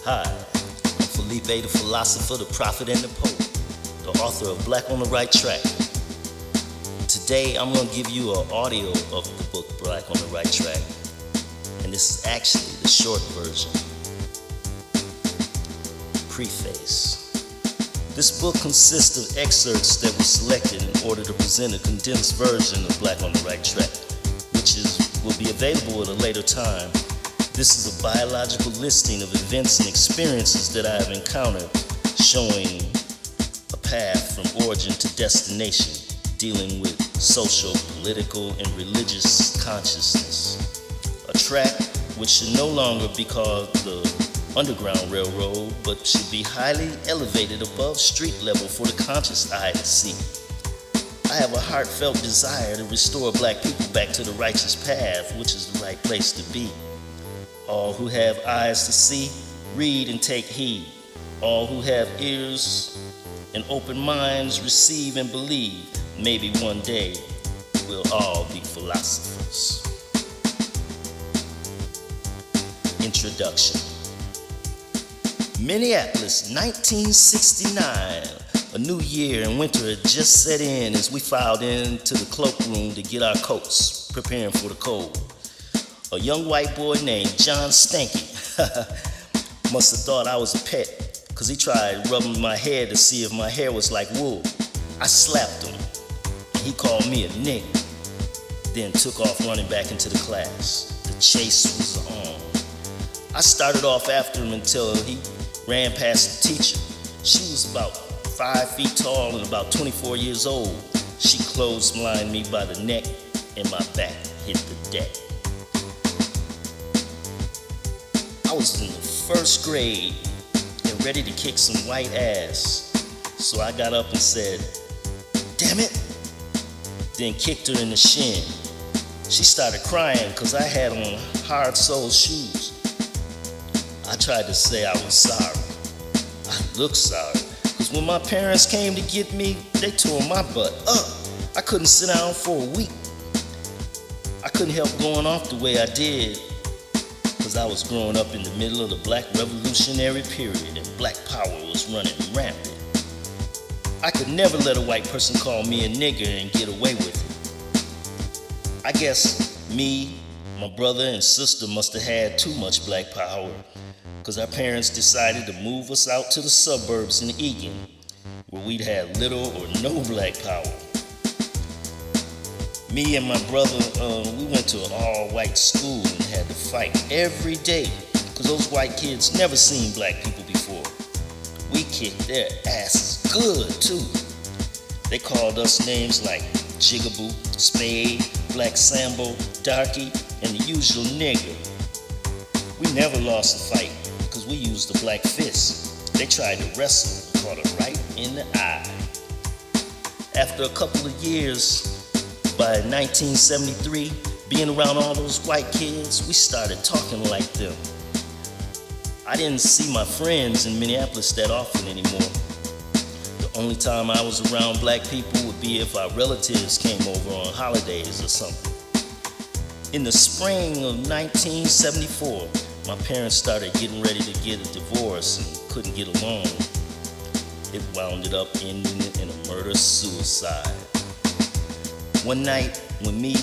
Hi, I'm Felipe, the philosopher, the prophet, and the poet, the author of Black on the Right Track. Today, I'm going to give you an audio of the book Black on the Right Track, and this is actually the short version. Preface. This book consists of excerpts that were selected in order to present a condensed version of Black on the Right Track, which will be available at a later time. This is a biological listing of events and experiences that I have encountered, showing a path from origin to destination, dealing with social, political, and religious consciousness. A track which should no longer be called the Underground Railroad, but should be highly elevated above street level for the conscious eye to see. I have a heartfelt desire to restore black people back to the righteous path, which is the right place to be. All who have eyes to see, read and take heed. All who have ears and open minds, receive and believe. Maybe one day we'll all be philosophers. Introduction. Minneapolis, 1969. A new year and winter had just set in as we filed into the cloakroom to get our coats, preparing for the cold. A young white boy named John Stanky must have thought I was a pet, because he tried rubbing my head to see if my hair was like wool. I slapped him, and he called me a nigger, then took off running back into the class. The chase was on. I started off after him until he ran past the teacher. She was about 5 feet tall and about 24 years old. She clotheslined me by the neck, and my back hit the deck. I was in the first grade and ready to kick some white ass. So I got up and said, "Damn it," then kicked her in the shin. She started crying because I had on hard-soled shoes. I tried to say I was sorry. I looked sorry, because when my parents came to get me, they tore my butt up. I couldn't sit down for a week. I couldn't help going off the way I did, because I was growing up in the middle of the Black Revolutionary period and black power was running rampant. I could never let a white person call me a nigger and get away with it. I guess me, my brother, and sister must have had too much black power, because our parents decided to move us out to the suburbs in Eagan, where we'd had little or no black power. Me and my brother, we went to an all-white school and had to fight every day, because those white kids never seen black people before. We kicked their asses good, too. They called us names like Jigaboo, Spade, Black Sambo, Darky, and the usual nigger. We never lost a fight, because we used the black fist. They tried to wrestle and caught her right in the eye. After a couple of years, by 1973, being around all those white kids, we started talking like them. I didn't see my friends in Minneapolis that often anymore. The only time I was around black people would be if our relatives came over on holidays or something. In the spring of 1974, my parents started getting ready to get a divorce and couldn't get along. It wound up ending in a murder-suicide. One night, when me,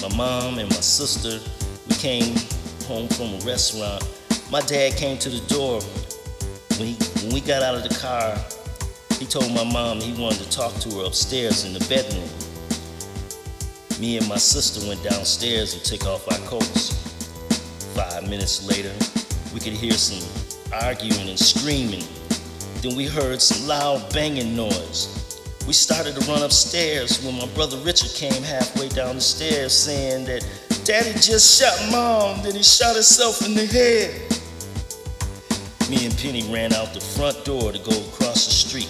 my mom, and my sister, we came home from a restaurant, my dad came to the door. When we got out of the car, he told my mom he wanted to talk to her upstairs in the bedroom. Me and my sister went downstairs and took off our coats. 5 minutes later, we could hear some arguing and screaming. Then we heard some loud banging noise. We started to run upstairs when my brother Richard came halfway down the stairs saying that Daddy just shot Mom, then he shot himself in the head. Me and Penny ran out the front door to go across the street.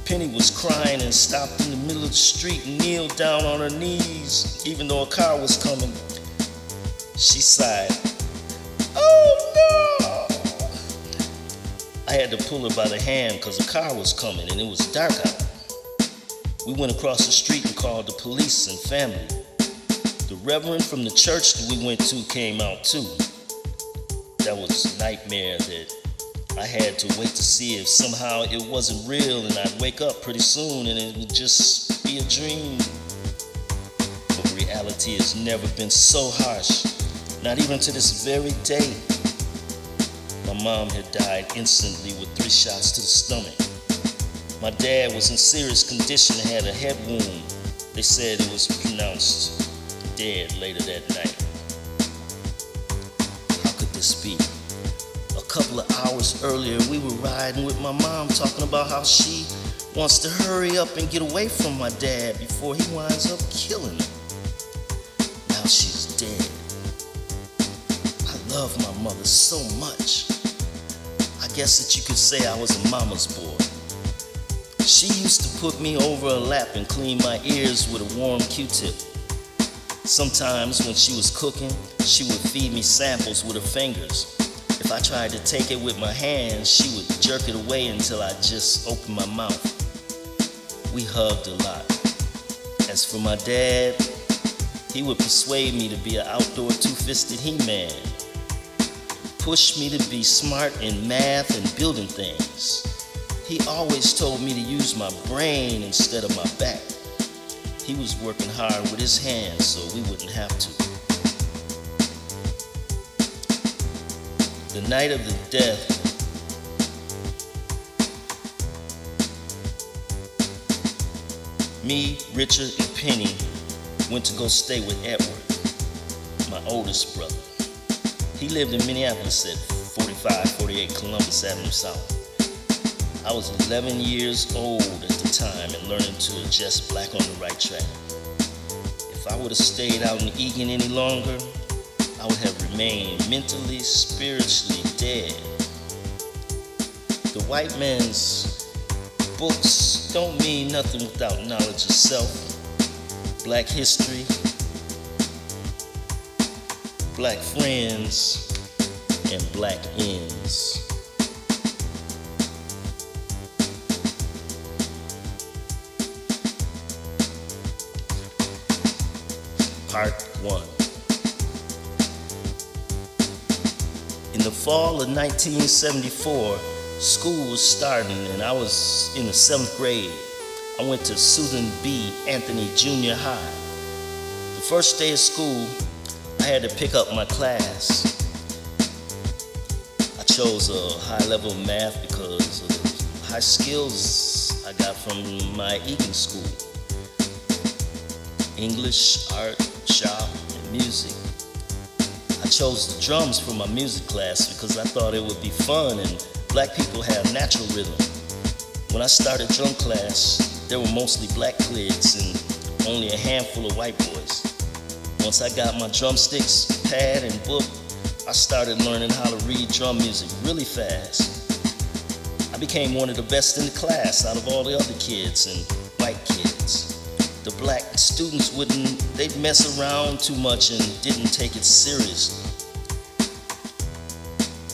Penny was crying and stopped in the middle of the street and kneeled down on her knees, even though a car was coming. She sighed, "Oh no!" I had to pull her by the hand because a car was coming and it was dark out. We went across the street and called the police and family. The reverend from the church that we went to came out too. That was a nightmare that I had to wait to see if somehow it wasn't real and I'd wake up pretty soon and it would just be a dream. But reality has never been so harsh, not even to this very day. My mom had died instantly with 3 shots to the stomach. My dad was in serious condition and had a head wound. They said it was pronounced dead later that night. How could this be? A couple of hours earlier, we were riding with my mom talking about how she wants to hurry up and get away from my dad before he winds up killing her. Now she's dead. I love my mother so much. I guess that you could say I was a mama's boy. She used to put me over her lap and clean my ears with a warm Q-tip. Sometimes when she was cooking, she would feed me samples with her fingers. If I tried to take it with my hands, she would jerk it away until I just opened my mouth. We hugged a lot. As for my dad, he would persuade me to be an outdoor two-fisted He-Man. Push me to be smart in math and building things. He always told me to use my brain instead of my back. He was working hard with his hands so we wouldn't have to. The night of the death, me, Richard, and Penny went to go stay with Edward, my oldest brother. He lived in Minneapolis at 4548 Columbus Avenue South. I was 11 years old at the time and learning to adjust black on the right track. If I would have stayed out in Eagan any longer, I would have remained mentally, spiritually dead. The white man's books don't mean nothing without knowledge of self, black history, black friends, and black ends. Part 1. In the fall of 1974, school was starting and I was in the 7th grade. I went to Susan B. Anthony Junior High. The first day of school, I had to pick up my class. I chose a high level of math because of the high skills I got from my Eagan school. English, art, shop, and music. I chose the drums for my music class because I thought it would be fun and black people have natural rhythm. When I started drum class, there were mostly black kids and only a handful of white boys. Once I got my drumsticks, pad, and book, I started learning how to read drum music really fast. I became one of the best in the class out of all the other kids and white kids. The black students they'd mess around too much and didn't take it seriously.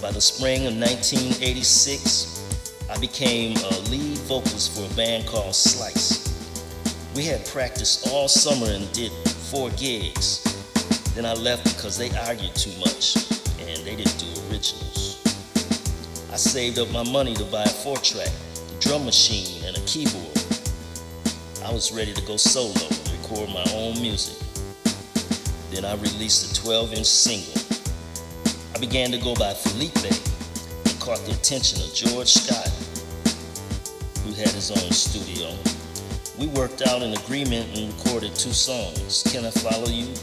By the spring of 1986, I became a lead vocalist for a band called Slice. We had practiced all summer and did 4 gigs. Then I left because they argued too much and they didn't do originals. I saved up my money to buy a 4-track, a drum machine, and a keyboard. I was ready to go solo and record my own music. Then I released a 12-inch single. I began to go by Felipe and caught the attention of George Scott, who had his own studio. We worked out an agreement and recorded 2 songs, Can I Follow You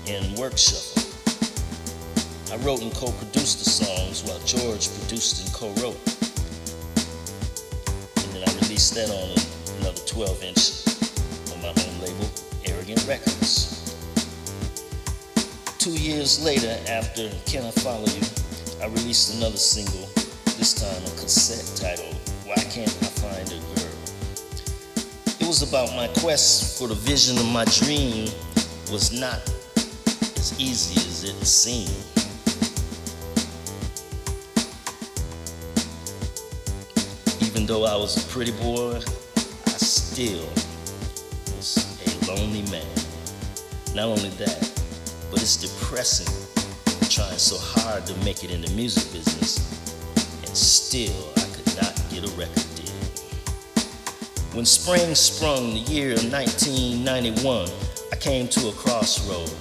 and Work Shuffle. I wrote and co-produced the songs while George produced and co-wrote. And then I released that on another 12-inch on my own label, Arrogant Records. 2 years later, after Can I Follow You, I released another single, this time a cassette titled, Why Can't I Find a Girl? It was about my quest for the vision of my dream was not as easy as it seemed. Even though I was a pretty boy, I still was a lonely man. Not only that, but it's depressing trying so hard to make it in the music business and Still, I could not get a record deal. When spring sprung the year of 1991, I came to a crossroad.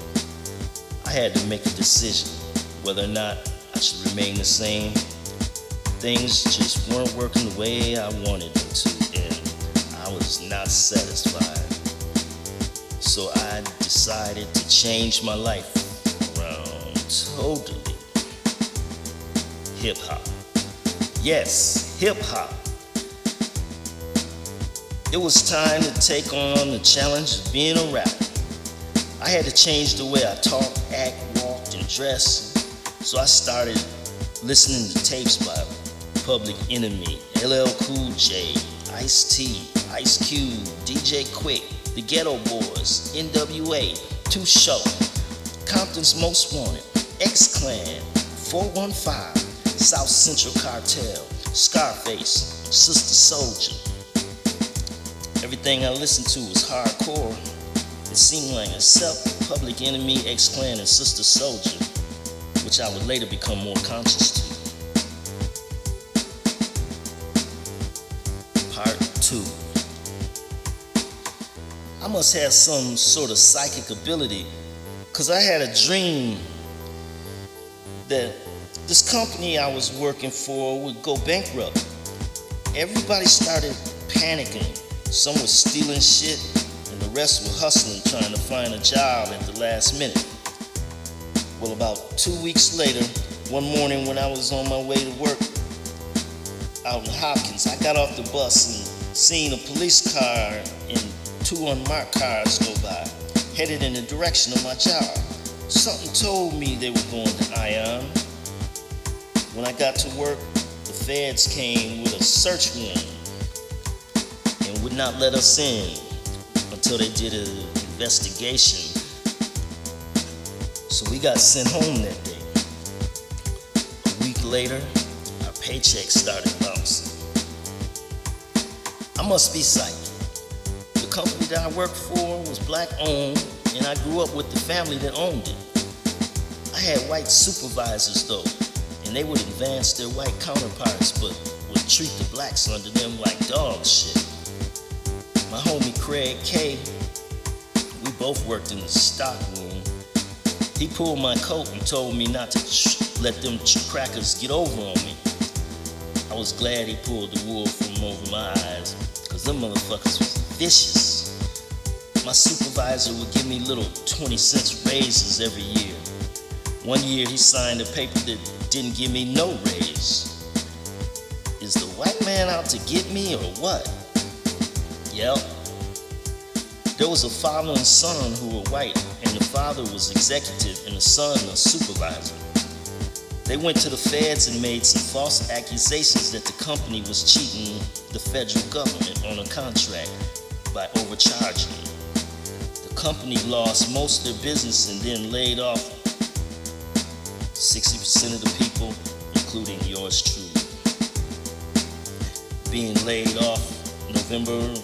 I had to make a decision whether or not I should remain the same. Things just weren't working the way I wanted them to, and I was not satisfied. So I decided to change my life around totally. Hip hop. Yes, hip hop. It was time to take on the challenge of being a rapper. I had to change the way I talked, act, walked, and dressed. So I started listening to tapes by Public Enemy, LL Cool J, Ice-T, Ice Cube, DJ Quick, The Ghetto Boys, NWA, Too Short, Compton's Most Wanted, X-Clan, 415, South Central Cartel, Scarface, Sister Soldier. Everything I listened to was hardcore. It seemed like except Public Enemy, X-Clan, and Sister Soldier, which I would later become more conscious to. Part 2. I must have some sort of psychic ability, because I had a dream that this company I was working for would go bankrupt. Everybody started panicking. Some were stealing shit, and the rest were hustling, trying to find a job at the last minute. Well, about 2 weeks later, one morning when I was on my way to work out in Hopkins, I got off the bus and seen a police car and 2 unmarked cars go by, headed in the direction of my job. Something told me they were going to Ion. When I got to work, the feds came with a search warrant and would not let us in until they did an investigation. So we got sent home that day. A week later, our paycheck started bouncing. I must be psychic. The company that I worked for was black owned, and I grew up with the family that owned it. I had white supervisors though, and they would advance their white counterparts, but would treat the blacks under them like dog shit. My homie Craig K, we both worked in the stock room. He pulled my coat and told me not to let them crackers get over on me. I was glad he pulled the wool from over my eyes, because them motherfuckers was vicious. My supervisor would give me little 20-cent raises every year. One year he signed a paper that didn't give me no raise. Is the white man out to get me or what? Yep. There was a father and son who were white, and the father was executive and the son a supervisor. They went to the feds and made some false accusations that the company was cheating the federal government on a contract by overcharging them. The company lost most of their business and then laid off 60% of the people, including yours truly. Being laid off November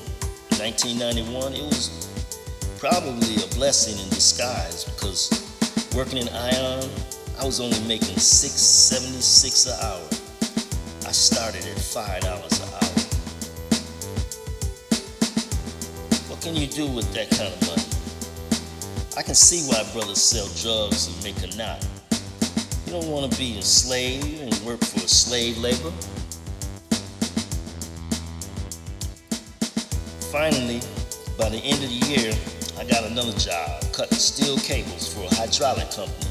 1991, it was probably a blessing in disguise, because working in Ion, I was only making $6.76 an hour. I started at $5 an hour. What can you do with that kind of money? I can see why brothers sell drugs and make a knot. You don't want to be a slave and work for slave labor. Finally, by the end of the year, I got another job cutting steel cables for a hydraulic company.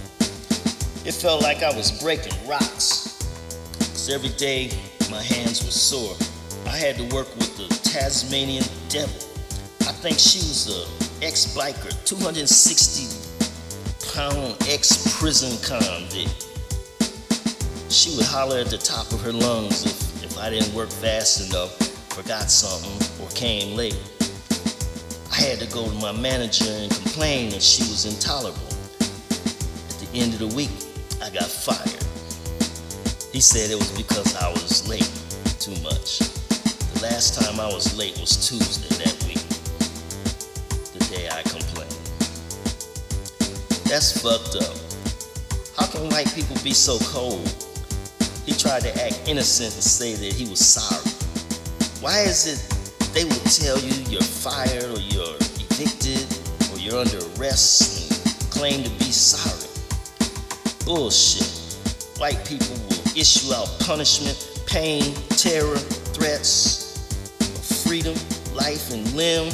It felt like I was breaking rocks, because every day my hands were sore. I had to work with the Tasmanian Devil. I think she was a ex-biker, 260-pound ex-prison convict. She would holler at the top of her lungs if I didn't work fast enough, forgot something, or came late. I had to go to my manager and complain that she was intolerable. At the end of the week, I got fired. He said it was because I was late too much. The last time I was late was Tuesday that week, the day I complained. That's fucked up. How can white people be so cold? He tried to act innocent and say that he was sorry. Why is it they will tell you you're fired or you're evicted or you're under arrest and claim to be sorry? Bullshit. White people will issue out punishment, pain, terror, threats of freedom, life, and limb,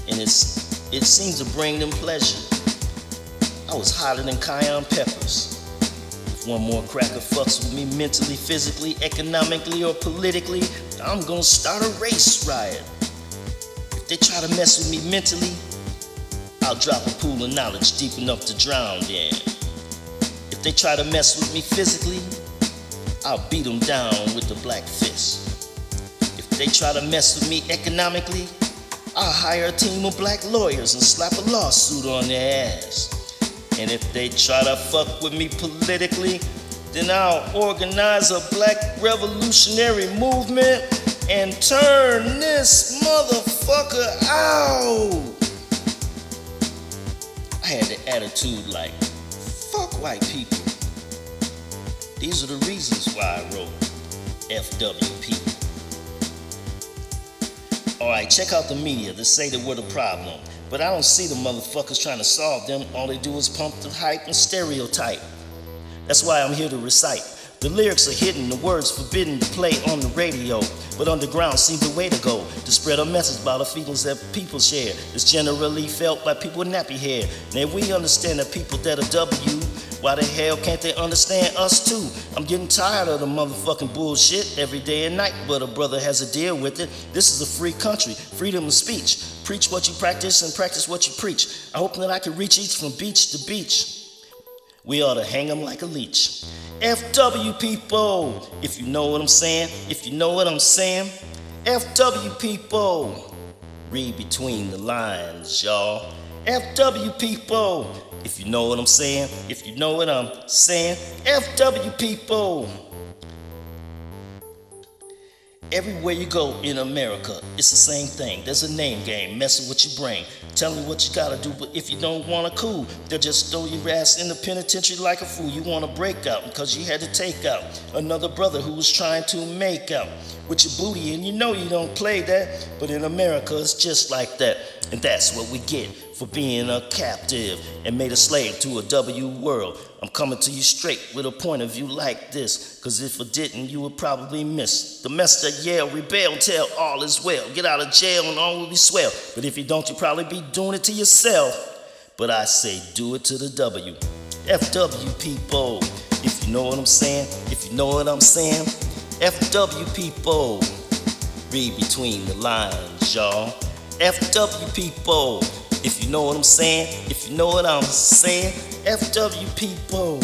and it seems to bring them pleasure. I was hotter than cayenne peppers. If one more cracker fucks with me mentally, physically, economically, or politically, I'm gonna start a race riot. If they try to mess with me mentally, I'll drop a pool of knowledge deep enough to drown in. If they try to mess with me physically, I'll beat them down with the black fist. If they try to mess with me economically, I'll hire a team of black lawyers and slap a lawsuit on their ass. And if they try to fuck with me politically, then I'll organize a black revolutionary movement and turn this motherfucker out. I had the attitude like, fuck white people. These are the reasons why I wrote FWP. Alright, check out the media that say that we're the problem. But I don't see the motherfuckers trying to solve them. All they do is pump the hype and stereotype. That's why I'm here to recite. The lyrics are hidden, the words forbidden to play on the radio. But underground seems the way to go, to spread a message about the feelings that people share. It's generally felt by people with nappy hair. Now we understand that people that are W, why the hell can't they understand us too? I'm getting tired of the motherfucking bullshit every day and night, but a brother has to deal with it. This is a free country, freedom of speech. Preach what you practice and practice what you preach. I hope that I can reach each from beach to beach. We ought to hang them like a leech. FW people, if you know what I'm saying, if you know what I'm saying. FW people, read between the lines, y'all. FW people, if you know what I'm saying, if you know what I'm saying. FW people. Everywhere you go in America, it's the same thing. There's a name game, messing with your brain, telling you what you gotta do, but if you don't wanna cool, they'll just throw your ass in the penitentiary like a fool. You wanna break out because you had to take out another brother who was trying to make out with your booty, and you know you don't play that, but in America it's just like that, and that's what we get for being a captive and made a slave to a W world. I'm coming to you straight with a point of view like this, cause if I didn't, you would probably miss the mess that yell, rebel, tell all is well, get out of jail and all will be swell. But if you don't, you probably be doing it to yourself. But I say do it to the W. FW people, if you know what I'm saying, if you know what I'm saying. FW people, read between the lines, y'all. FW people, if you know what I'm saying, if you know what I'm saying. FW people,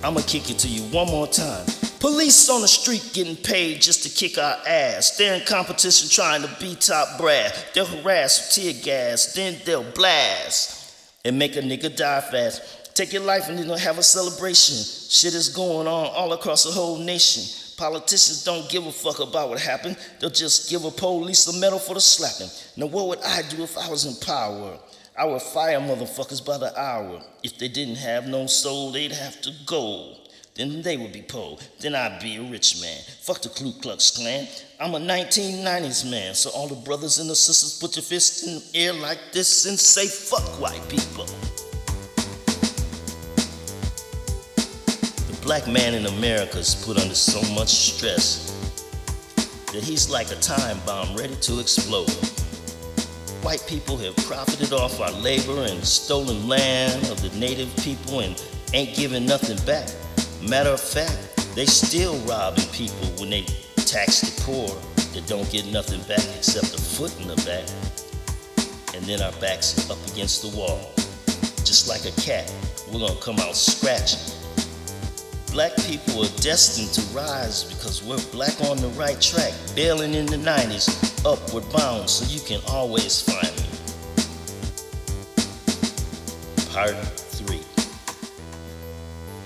I'ma kick it to you one more time. Police on the street getting paid just to kick our ass. They're in competition trying to be top brass. They'll harass with tear gas, then they'll blast and make a nigga die fast. Take your life and then have a celebration. Shit is going on all across the whole nation. Politicians don't give a fuck about what happened. They'll just give a police a medal for the slapping. Now what would I do if I was in power? I would fire motherfuckers by the hour. If they didn't have no soul, they'd have to go. Then they would be poor. Then I'd be a rich man. Fuck the Ku Klux Klan. I'm a 1990s man. So all the brothers and the sisters, put your fist in the air like this and say fuck white people. The black man in America is put under so much stress that he's like a time bomb ready to explode. White people have profited off our labor and stolen land of the native people and ain't giving nothing back. Matter of fact, they still robbing people when they tax the poor that don't get nothing back except a foot in the back. And then our backs up against the wall. Just like a cat, we're gonna come out scratching. Black people are destined to rise because we're black on the right track, bailing in the 90s, upward bound so you can always find me. Part 3.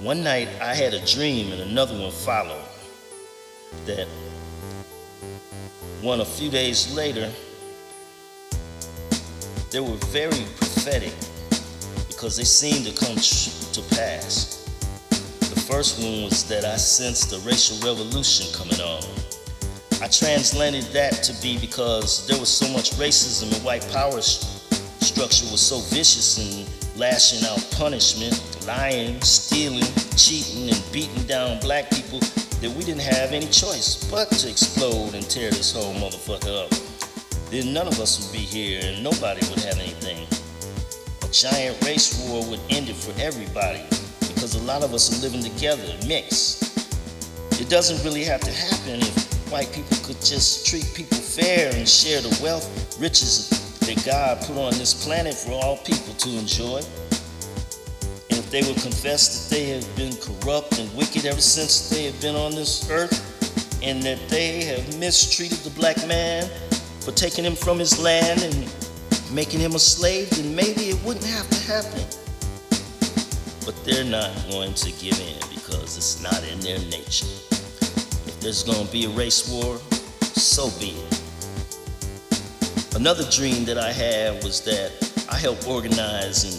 One night I had a dream and another one followed. That one a few days later, they were very prophetic because they seemed to come to pass. The First one was that I sensed a racial revolution coming on. I translated that to be because there was so much racism and white power structure was so vicious in lashing out punishment, lying, stealing, cheating, and beating down black people that we didn't have any choice but to explode and tear this whole motherfucker up. Then none of us would be here and nobody would have anything. A giant race war would end it for everybody because a lot of us are living together, mixed. It doesn't really have to happen if white people could just treat people fair and share the wealth, riches that God put on this planet for all people to enjoy. And if they would confess that they have been corrupt and wicked ever since they have been on this earth, and that they have mistreated the black man for taking him from his land and making him a slave, then maybe it wouldn't have to happen. But they're not going to give in because it's not in their nature. If there's going to be a race war, so be it. Another dream that I had was that I helped organize and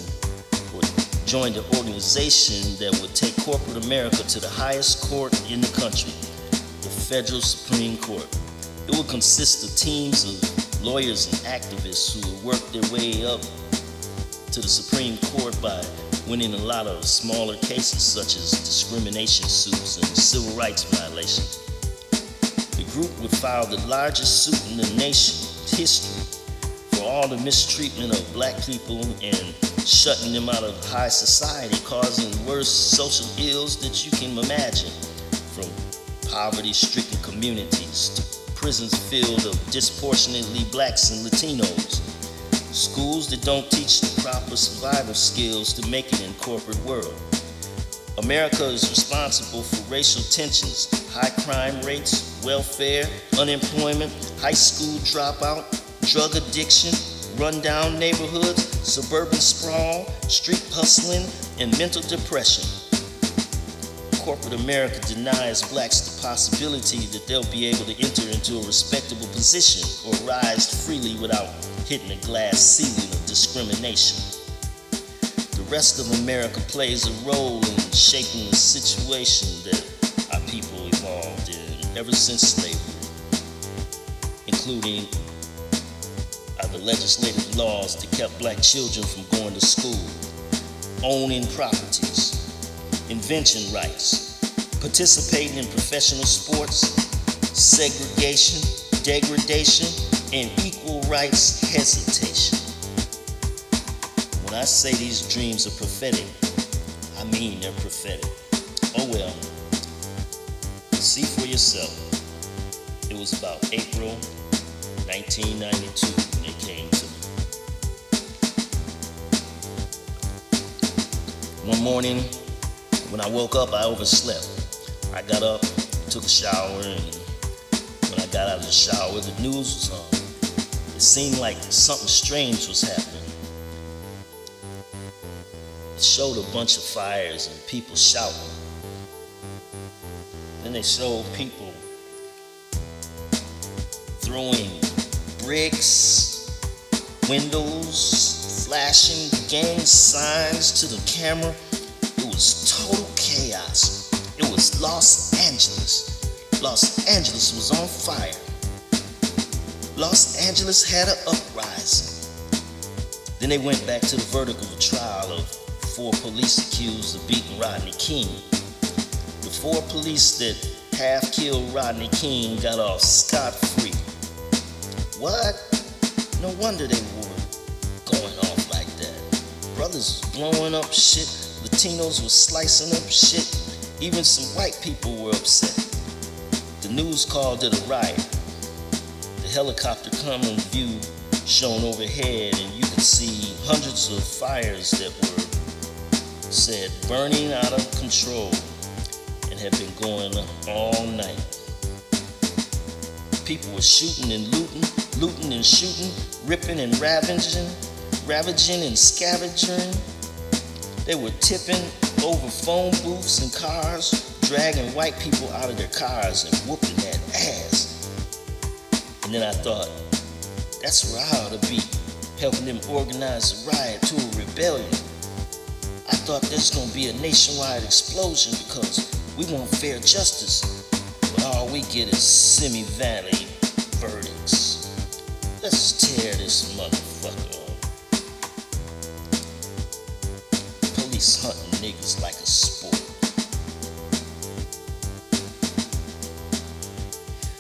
joined an organization that would take corporate America to the highest court in the country, the Federal Supreme Court. It would consist of teams of lawyers and activists who would work their way up to the Supreme Court by winning a lot of smaller cases such as discrimination suits and civil rights violations. The group would file the largest suit in the nation's history for all the mistreatment of black people and shutting them out of high society, causing worse social ills that you can imagine, from poverty-stricken communities to prisons filled of disproportionately blacks and Latinos, schools that don't teach the proper survival skills to make it in corporate world. America is responsible for racial tensions, high crime rates, welfare, unemployment, high school dropout, drug addiction, rundown neighborhoods, suburban sprawl, street hustling, and mental depression. Corporate America denies blacks the possibility that they'll be able to enter into a respectable position or rise freely without hitting a glass ceiling of discrimination. The rest of America plays a role in shaping the situation that our people evolved in ever since slavery, including the legislative laws that kept black children from going to school, owning properties, invention rights, participating in professional sports, segregation, degradation, and equal rights hesitation. When I say these dreams are prophetic, I mean they're prophetic. Oh well, see for yourself. It was about April 1992 when they came to me. One morning, when I woke up, I overslept. I got up, took a shower, and when I got out of the shower, the news was on. It seemed like something strange was happening. It showed a bunch of fires and people shouting. Then they showed people throwing bricks, windows, flashing gang signs to the camera. It was total chaos. It was Los Angeles. Los Angeles was on fire. Los Angeles had an uprising. Then they went back to the verdict of a trial of 4 police accused of beating Rodney King. The 4 police that half-killed Rodney King got off scot-free. What? No wonder they were going off like that. Brothers was blowing up shit. Latinos were slicing up shit. Even some white people were upset. The news called it a riot. The helicopter come in view, shown overhead, and you could see hundreds of fires that were said burning out of control and had been going all night. People were shooting and looting and shooting, ripping and ravaging and scavenging. They were tipping over phone booths and cars, dragging white people out of their cars and whooping that ass. And then I thought, that's where I ought to be, helping them organize a riot to a rebellion. I thought there's gonna be a nationwide explosion because we want fair justice, but all we get is semi-valley verdicts. Let's tear this motherfucker up. Police hunting niggas like a sport.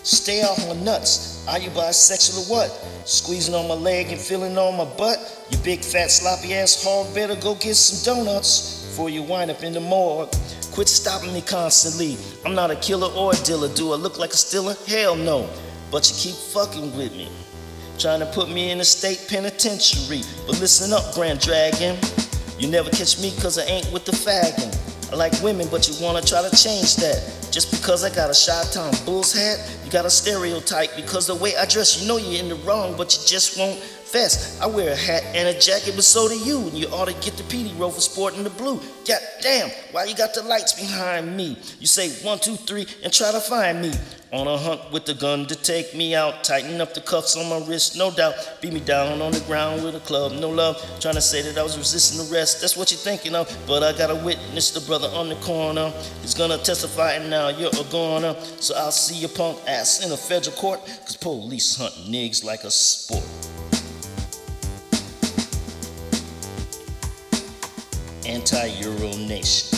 Stay off my nuts. Are you bisexual or what? Squeezing on my leg and feeling on my butt? You big fat sloppy ass hog, better go get some donuts before you wind up in the morgue. Quit stopping me constantly. I'm not a killer or a dealer. Do I look like a stealer? Hell no. But you keep fucking with me, trying to put me in a state penitentiary. But listen up, Grand Dragon. You never catch me cause I ain't with the fagging. I like women, but you wanna try to change that. Just because I got a Chi-Town Bulls hat, you got a stereotype. Because the way I dress, you know you're in the wrong, but you just won't fess. I wear a hat and a jacket, but so do you. And you ought to get the PD roll for sporting the blue. God damn, why you got the lights behind me? You say 1, 2, 3 and try to find me. On a hunt with a gun to take me out. Tighten up the cuffs on my wrist, no doubt. Beat me down on the ground with a club, no love. Trying to say that I was resisting arrest, that's what you're thinking of. But I got a witness, the brother on the corner. He's gonna testify and now you're a goner. So I'll see your punk ass in a federal court. Cause police hunt niggas like a sport. Anti-Euro Nation.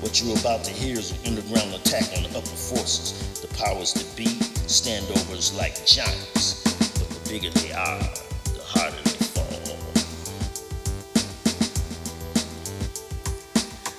What you're about to hear is an underground attack on the upper forces. The powers that be, standovers like giants. But the bigger they are, the harder they fall.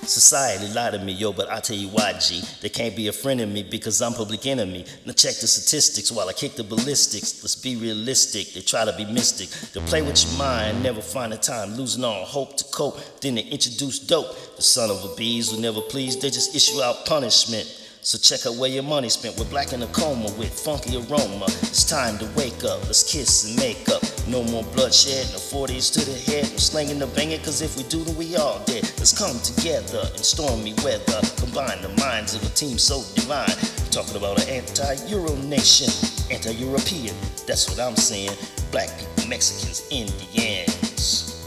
Society lied to me, yo, but I tell you why, G. They can't be a friend of me because I'm public enemy. Now check the statistics while I kick the ballistics. Let's be realistic, they try to be mystic. They play with your mind, never find the time. Losing all hope to cope, then they introduce dope. The son of a bees will never please, they just issue out punishment. So check out where your money spent. We're black in a coma with funky aroma. It's time to wake up, let's kiss and make up. No more bloodshed, no 40s to the head. I'm slinging the banger, cause if we do then we all dead. Let's come together in stormy weather. Combine the minds of a team so divine. Talking about an anti-Euro nation, anti-European, that's what I'm saying. Black people, Mexicans, Indians.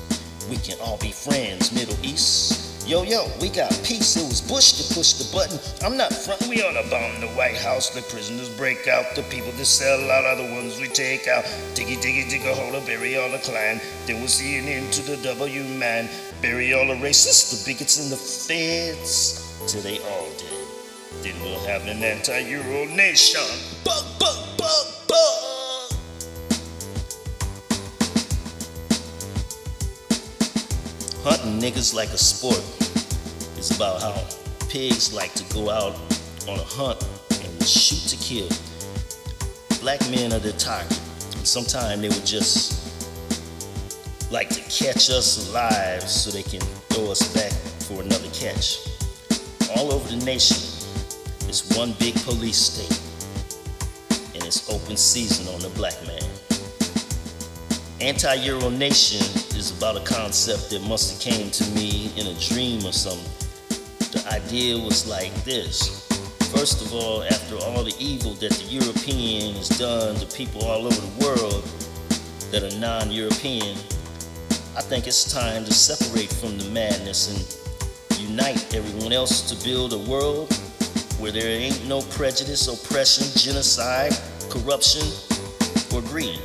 We can all be friends, Middle East. Yo, we got peace. It was Bush to push the button. I'm not front. We ought to bomb the White House. Let prisoners break out. The people that sell out are the ones we take out. Diggy, dig a hole, bury all the clan. Then we'll see an end to the W, man. Bury all the racists, the bigots, and the feds. Till they all dead. Then we'll have an anti-Euro nation. Bug. Hunting niggas like a sport is about how pigs like to go out on a hunt and shoot to kill. Black men are the target, and sometimes they would just like to catch us alive so they can throw us back for another catch. All over the nation, it's one big police state, and it's open season on the black man. Anti-Euro Nation is about a concept that must have came to me in a dream or something. The idea was like this. First of all, after all the evil that the European has done to people all over the world that are non-European, I think it's time to separate from the madness and unite everyone else to build a world where there ain't no prejudice, oppression, genocide, corruption, or greed.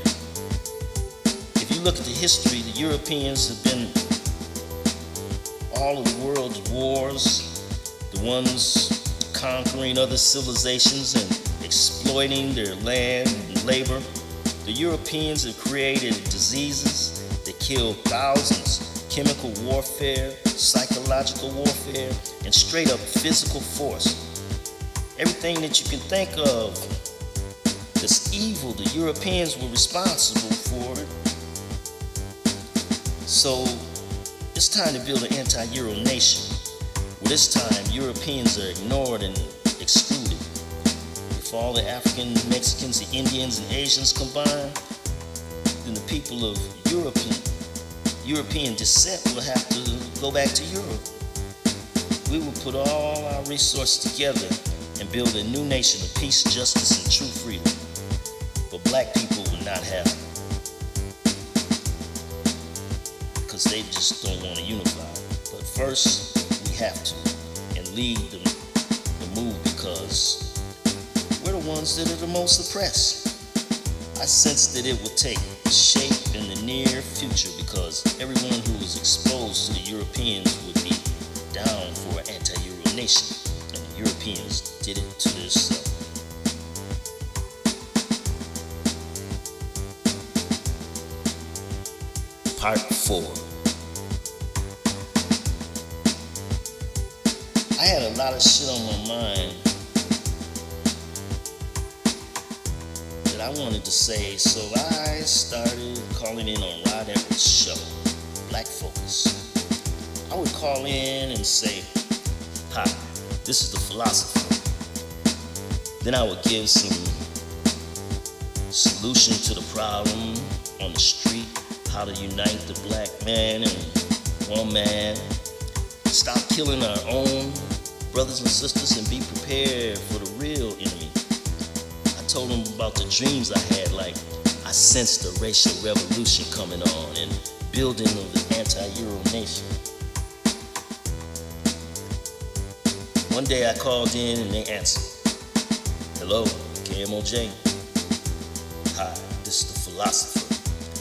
If you look at the history, the Europeans have been all of the world's wars, the ones conquering other civilizations and exploiting their land and labor. The Europeans have created diseases that kill thousands, chemical warfare, psychological warfare, and straight up physical force. Everything that you can think of that's evil, the Europeans were responsible for it. So it's time to build an anti-Euro nation, where this time Europeans are ignored and excluded. If all the African, Mexicans, the Indians, and Asians combine, then the people of European descent will have to go back to Europe. We will put all our resources together and build a new nation of peace, justice, and true freedom. But black people will not have it. because they just don't want to unify. But first, we have to and lead the move because we're the ones that are the most oppressed. I sense that it will take shape in the near future because everyone who was exposed to the Europeans would be down for an anti-Euro nation, and the Europeans did it to themselves. Part 4. I had a lot of shit on my mind that I wanted to say, so I started calling in on Rod Everett's show, Black Focus. I would call in and say, "Hi, this is the philosopher." Then I would give some solution to the problem on the street, how to unite the black man and woman, stop killing our own brothers and sisters, and be prepared for the real enemy. I told them about the dreams I had, like I sensed a racial revolution coming on and building of the anti-Euro nation. One day I called in and they answered, "Hello, KMOJ. Hi, this is the philosopher.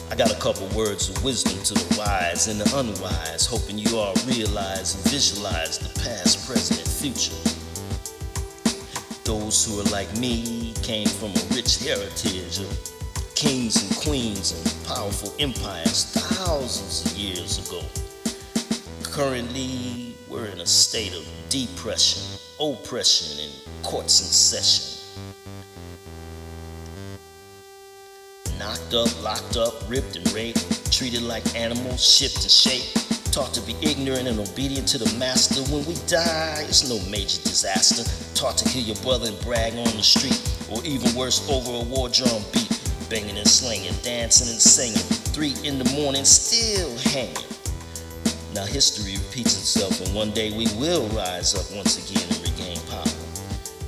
I got a couple words of wisdom to the wise and the unwise, hoping you all realize and visualize the past, present, and future. Those who are like me came from a rich heritage of kings and queens and powerful empires thousands of years ago. Currently, we're in a state of depression, oppression, and courts in session. Knocked up, locked up, ripped and raped, treated like animals, shipped and shaped, taught to be ignorant and obedient to the master. When we die, it's no major disaster. Taught to kill your brother and brag on the street, or even worse, over a war drum beat, banging and slinging, dancing and singing, 3 in the morning, still hanging. Now history repeats itself, and one day we will rise up once again and regain power.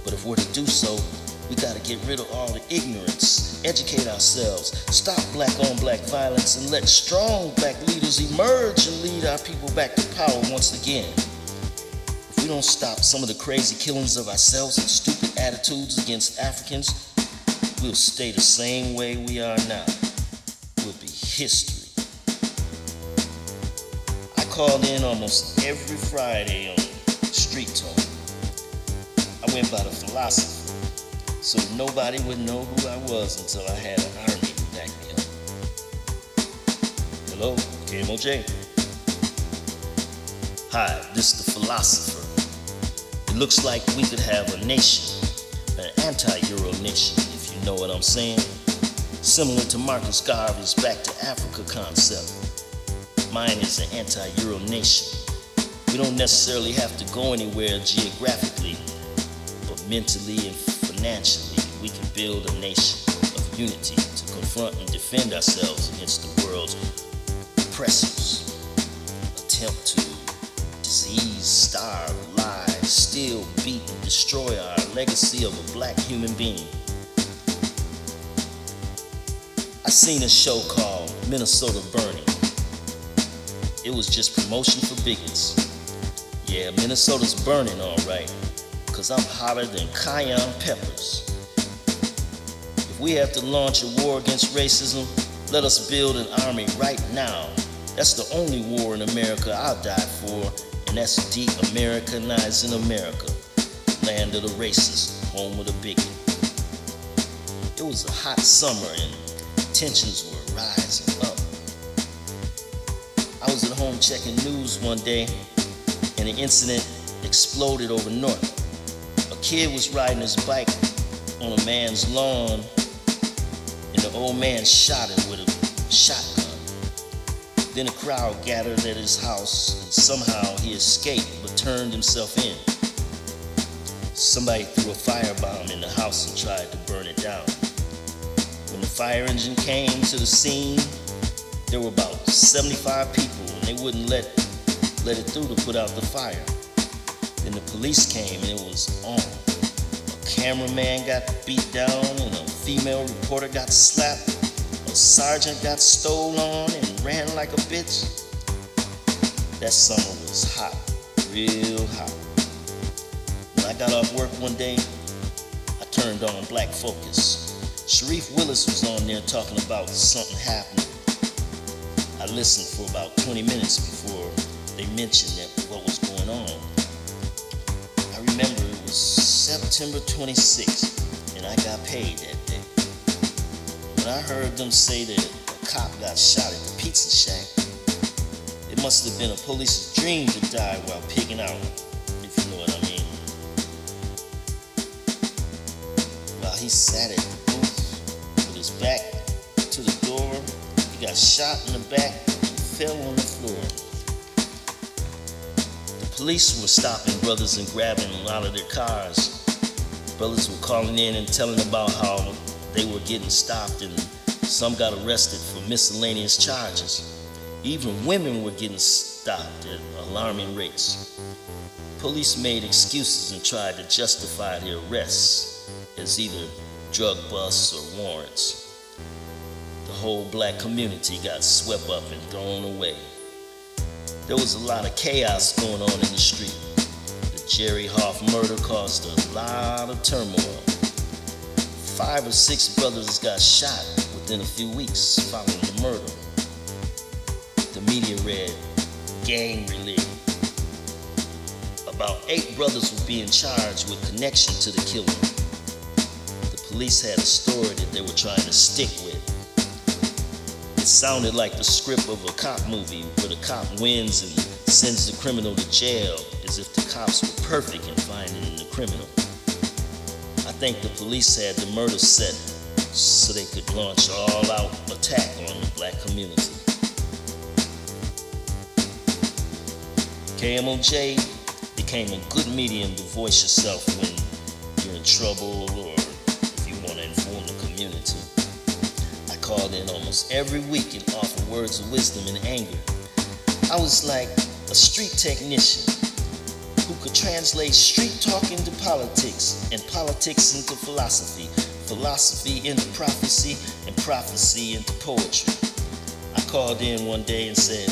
But if we're to do so, we gotta get rid of all the ignorance, educate ourselves, stop black on black violence, and let strong black leaders emerge and lead our people back to power once again. If we don't stop some of the crazy killings of ourselves and stupid attitudes against Africans, we'll stay the same way we are now. We'll be history. I called in almost every Friday on Street Talk. I went by the philosophy, so nobody would know who I was until I had an army to back me up. Hello, KMOJ. Hi, this is the philosopher. It looks like we could have a nation, an anti-Euro nation, if you know what I'm saying. Similar to Marcus Garvey's Back to Africa concept. Mine is an anti-Euro nation. We don't necessarily have to go anywhere geographically, but mentally and financially, we can build a nation of unity to confront and defend ourselves against the world's oppressors. Attempt to disease, starve, lie, steal, beat, and destroy our legacy of a black human being. I seen a show called Minnesota Burning. It was just promotion for bigots. Yeah, Minnesota's burning all right, because I'm hotter than cayenne peppers. If we have to launch a war against racism, let us build an army right now. That's the only war in America I'll die for, and that's de-Americanizing America, land of the racist, home of the bigot. It was a hot summer and tensions were rising up. I was at home checking news one day, and an incident exploded over north. A kid was riding his bike on a man's lawn, and the old man shot him with a shotgun. Then a crowd gathered at his house, and somehow he escaped but turned himself in. Somebody threw a firebomb in the house and tried to burn it down. When the fire engine came to the scene, there were about 75 people, and they wouldn't let it through to put out the fire. Then the police came, and it was on. A cameraman got beat down, and a female reporter got slapped. A sergeant got stole on and ran like a bitch. That summer was hot, real hot. When I got off work one day, I turned on Black Focus. Sharif Willis was on there talking about something happening. I listened for about 20 minutes before they mentioned what was going on. I remember it was September 26th, and I got paid that day. When I heard them say that a cop got shot at the Pizza Shack, it must have been a police's dream to die while pigging out, if you know what I mean. While he sat at the booth with his back to the door, he got shot in the back and fell on the floor. The police were stopping brothers and grabbing them out of their cars. Brothers were calling in and telling about how they were getting stopped, and some got arrested for miscellaneous charges. Even women were getting stopped at alarming rates. Police made excuses and tried to justify their arrests as either drug busts or warrants. The whole black community got swept up and thrown away. There was a lot of chaos going on in the street. The Jerry Hoff murder caused a lot of turmoil. 5 or 6 brothers got shot within a few weeks following the murder. The media read, gang related. About 8 brothers were being charged with connection to the killing. The police had a story that they were trying to stick with. It sounded like the script of a cop movie where the cop wins and sends the criminal to jail, as if the cops were perfect in finding the criminal. I think the police had the murder set so they could launch an all-out attack on the black community. KMOJ became a good medium to voice yourself when you're in trouble or if you want to inform the community. I called in almost every week and offered words of wisdom and anger. I was like a street technician who could translate street talk into politics and politics into philosophy, philosophy into prophecy, and prophecy into poetry. I called in one day and said,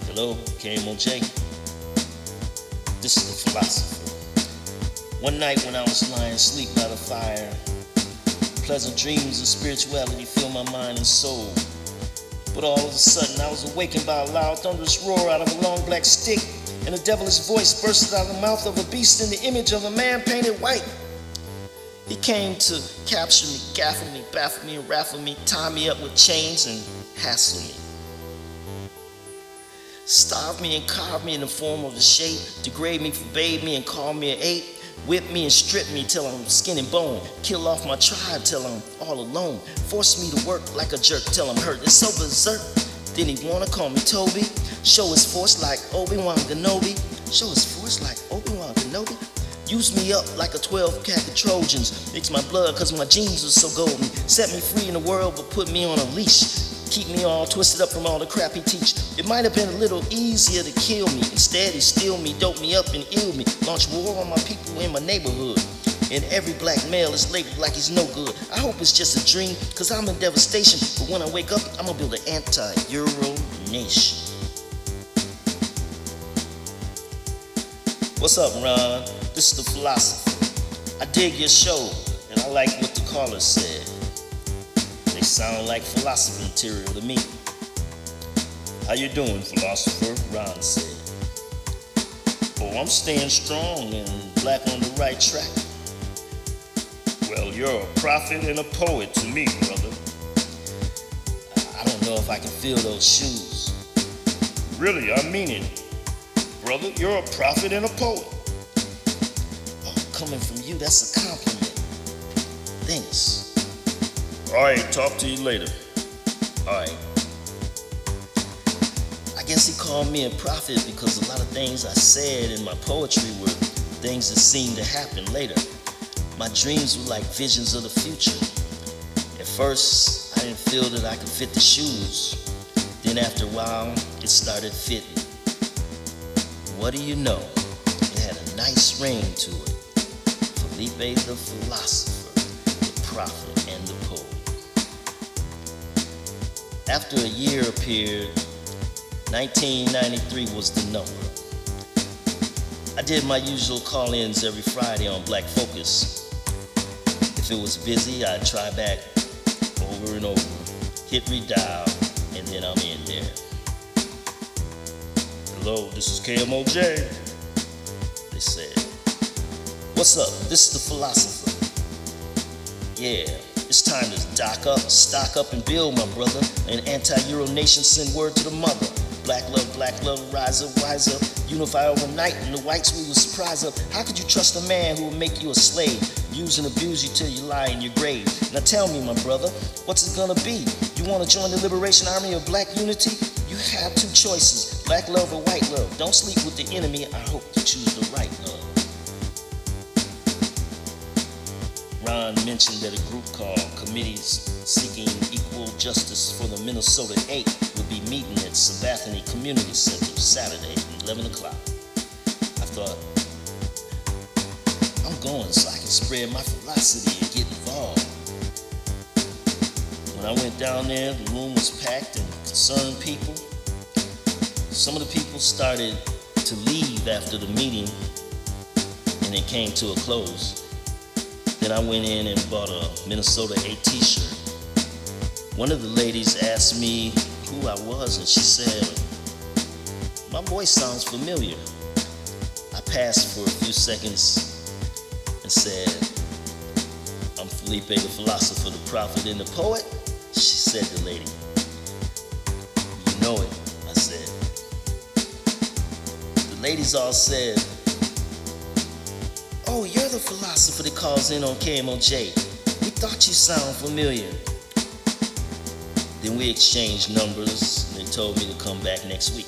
"Hello, KMOJ. This is the philosopher. One night when I was lying asleep by the fire, pleasant dreams of spirituality filled my mind and soul. But all of a sudden I was awakened by a loud thunderous roar out of a long black stick, and a devilish voice bursted out of the mouth of a beast in the image of a man painted white. He came to capture me, gaffle me, baffle me, and raffle me, tie me up with chains and hassle me. Starve me and carve me in the form of a shape, degrade me, forbade me, and call me an ape, whip me and strip me till I'm skin and bone, kill off my tribe till I'm all alone, force me to work like a jerk till I'm hurt. It's so berserk. Then he wanna call me Toby, show his force like Obi-Wan Kenobi, show his force like Obi-Wan Kenobi. Use me up like a 12 pack of Trojans, mix my blood cause my genes are so golden, set me free in the world but put me on a leash. Keep me all twisted up from all the crap he teach. It might have been a little easier to kill me. Instead, he steal me, dope me up, and ill me. Launch war on my people in my neighborhood. And every black male is labeled like he's no good. I hope it's just a dream, cause I'm in devastation. But when I wake up, I'm gonna build an anti-Euro nation. What's up, Ron? This is the philosopher. I dig your show, and I like what the caller said. They sound like philosophy material to me. How you doing, philosopher? Ron said. Oh, I'm staying strong and black on the right track. Well, you're a prophet and a poet to me, brother. I don't know if I can fill those shoes. Really, I mean it. Brother, you're a prophet and a poet. Oh, coming from you, that's a compliment. Thanks. All right, talk to you later. All right. I guess he called me a prophet because a lot of things I said in my poetry were things that seemed to happen later. My dreams were like visions of the future. At first, I didn't feel that I could fit the shoes. Then after a while, it started fitting. What do you know? It had a nice ring to it. Felipe the philosopher, the prophet, and the poet. After a year appeared, 1993 was the number. I did my usual call-ins every Friday on Black Focus. If it was busy, I'd try back over and over, hit redial, and then I'm in there. Hello, this is KMOJ. They said, what's up? This is the philosopher. Yeah, it's time to stock up and build, my brother. An anti-Euro nation send word to the mother. Black love, rise up, unify overnight, and the whites we will surprise up. How could you trust a man who will make you a slave, use and abuse you till you lie in your grave? Now tell me, my brother, what's it gonna be? You wanna join the Liberation Army of Black Unity? You have two choices, black love or white love. Don't sleep with the enemy, I hope you choose the right love. Ron mentioned that a group called Committees Seeking Equal Justice for the Minnesota 8 will be meeting at Sabathani Community Center Saturday at 11 o'clock. I thought, I'm going so I can spread my philosophy and get involved. When I went down there, the room was packed and concerned people. Some of the people started to leave after the meeting and it came to a close. Then I went in and bought a Minnesota 8 t-shirt. One of the ladies asked me who I was and she said, my voice sounds familiar. I passed for a few seconds and said, I'm Felipe the philosopher, the prophet, and the poet. She said, the lady, you know it, I said. The ladies all said, oh, you're the philosopher that calls in on KMOJ. We thought you sound familiar. Then we exchanged numbers and they told me to come back next week.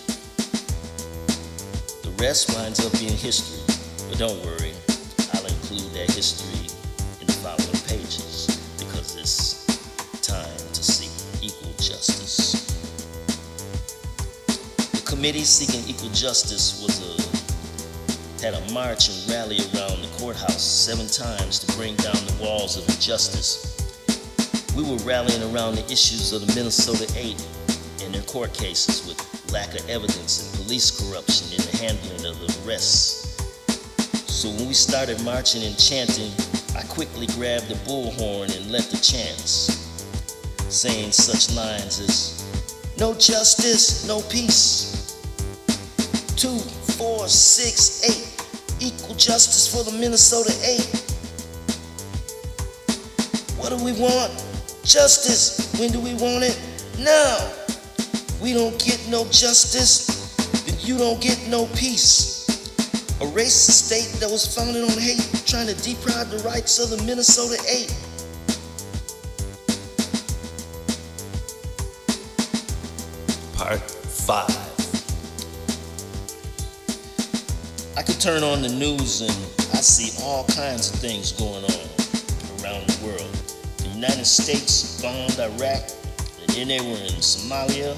The rest winds up being history, but don't worry, I'll include that history in the following pages because it's time to seek equal justice. The Committee Seeking Equal Justice had a march and rally around the courthouse 7 times to bring down the walls of injustice. We were rallying around the issues of the Minnesota 8 and their court cases with lack of evidence and police corruption in the handling of the arrests. So when we started marching and chanting, I quickly grabbed the bullhorn and led the chants, saying such lines as, no justice, no peace. 2, 4, 6, 8, equal justice for the Minnesota 8. What do we want? Justice. When do we want it? Now. We don't get no justice, then you don't get no peace. A racist state that was founded on hate, trying to deprive the rights of the Minnesota 8. Part 5. I could turn on the news and I see all kinds of things going on around the world. The United States bombed Iraq, and then they were in Somalia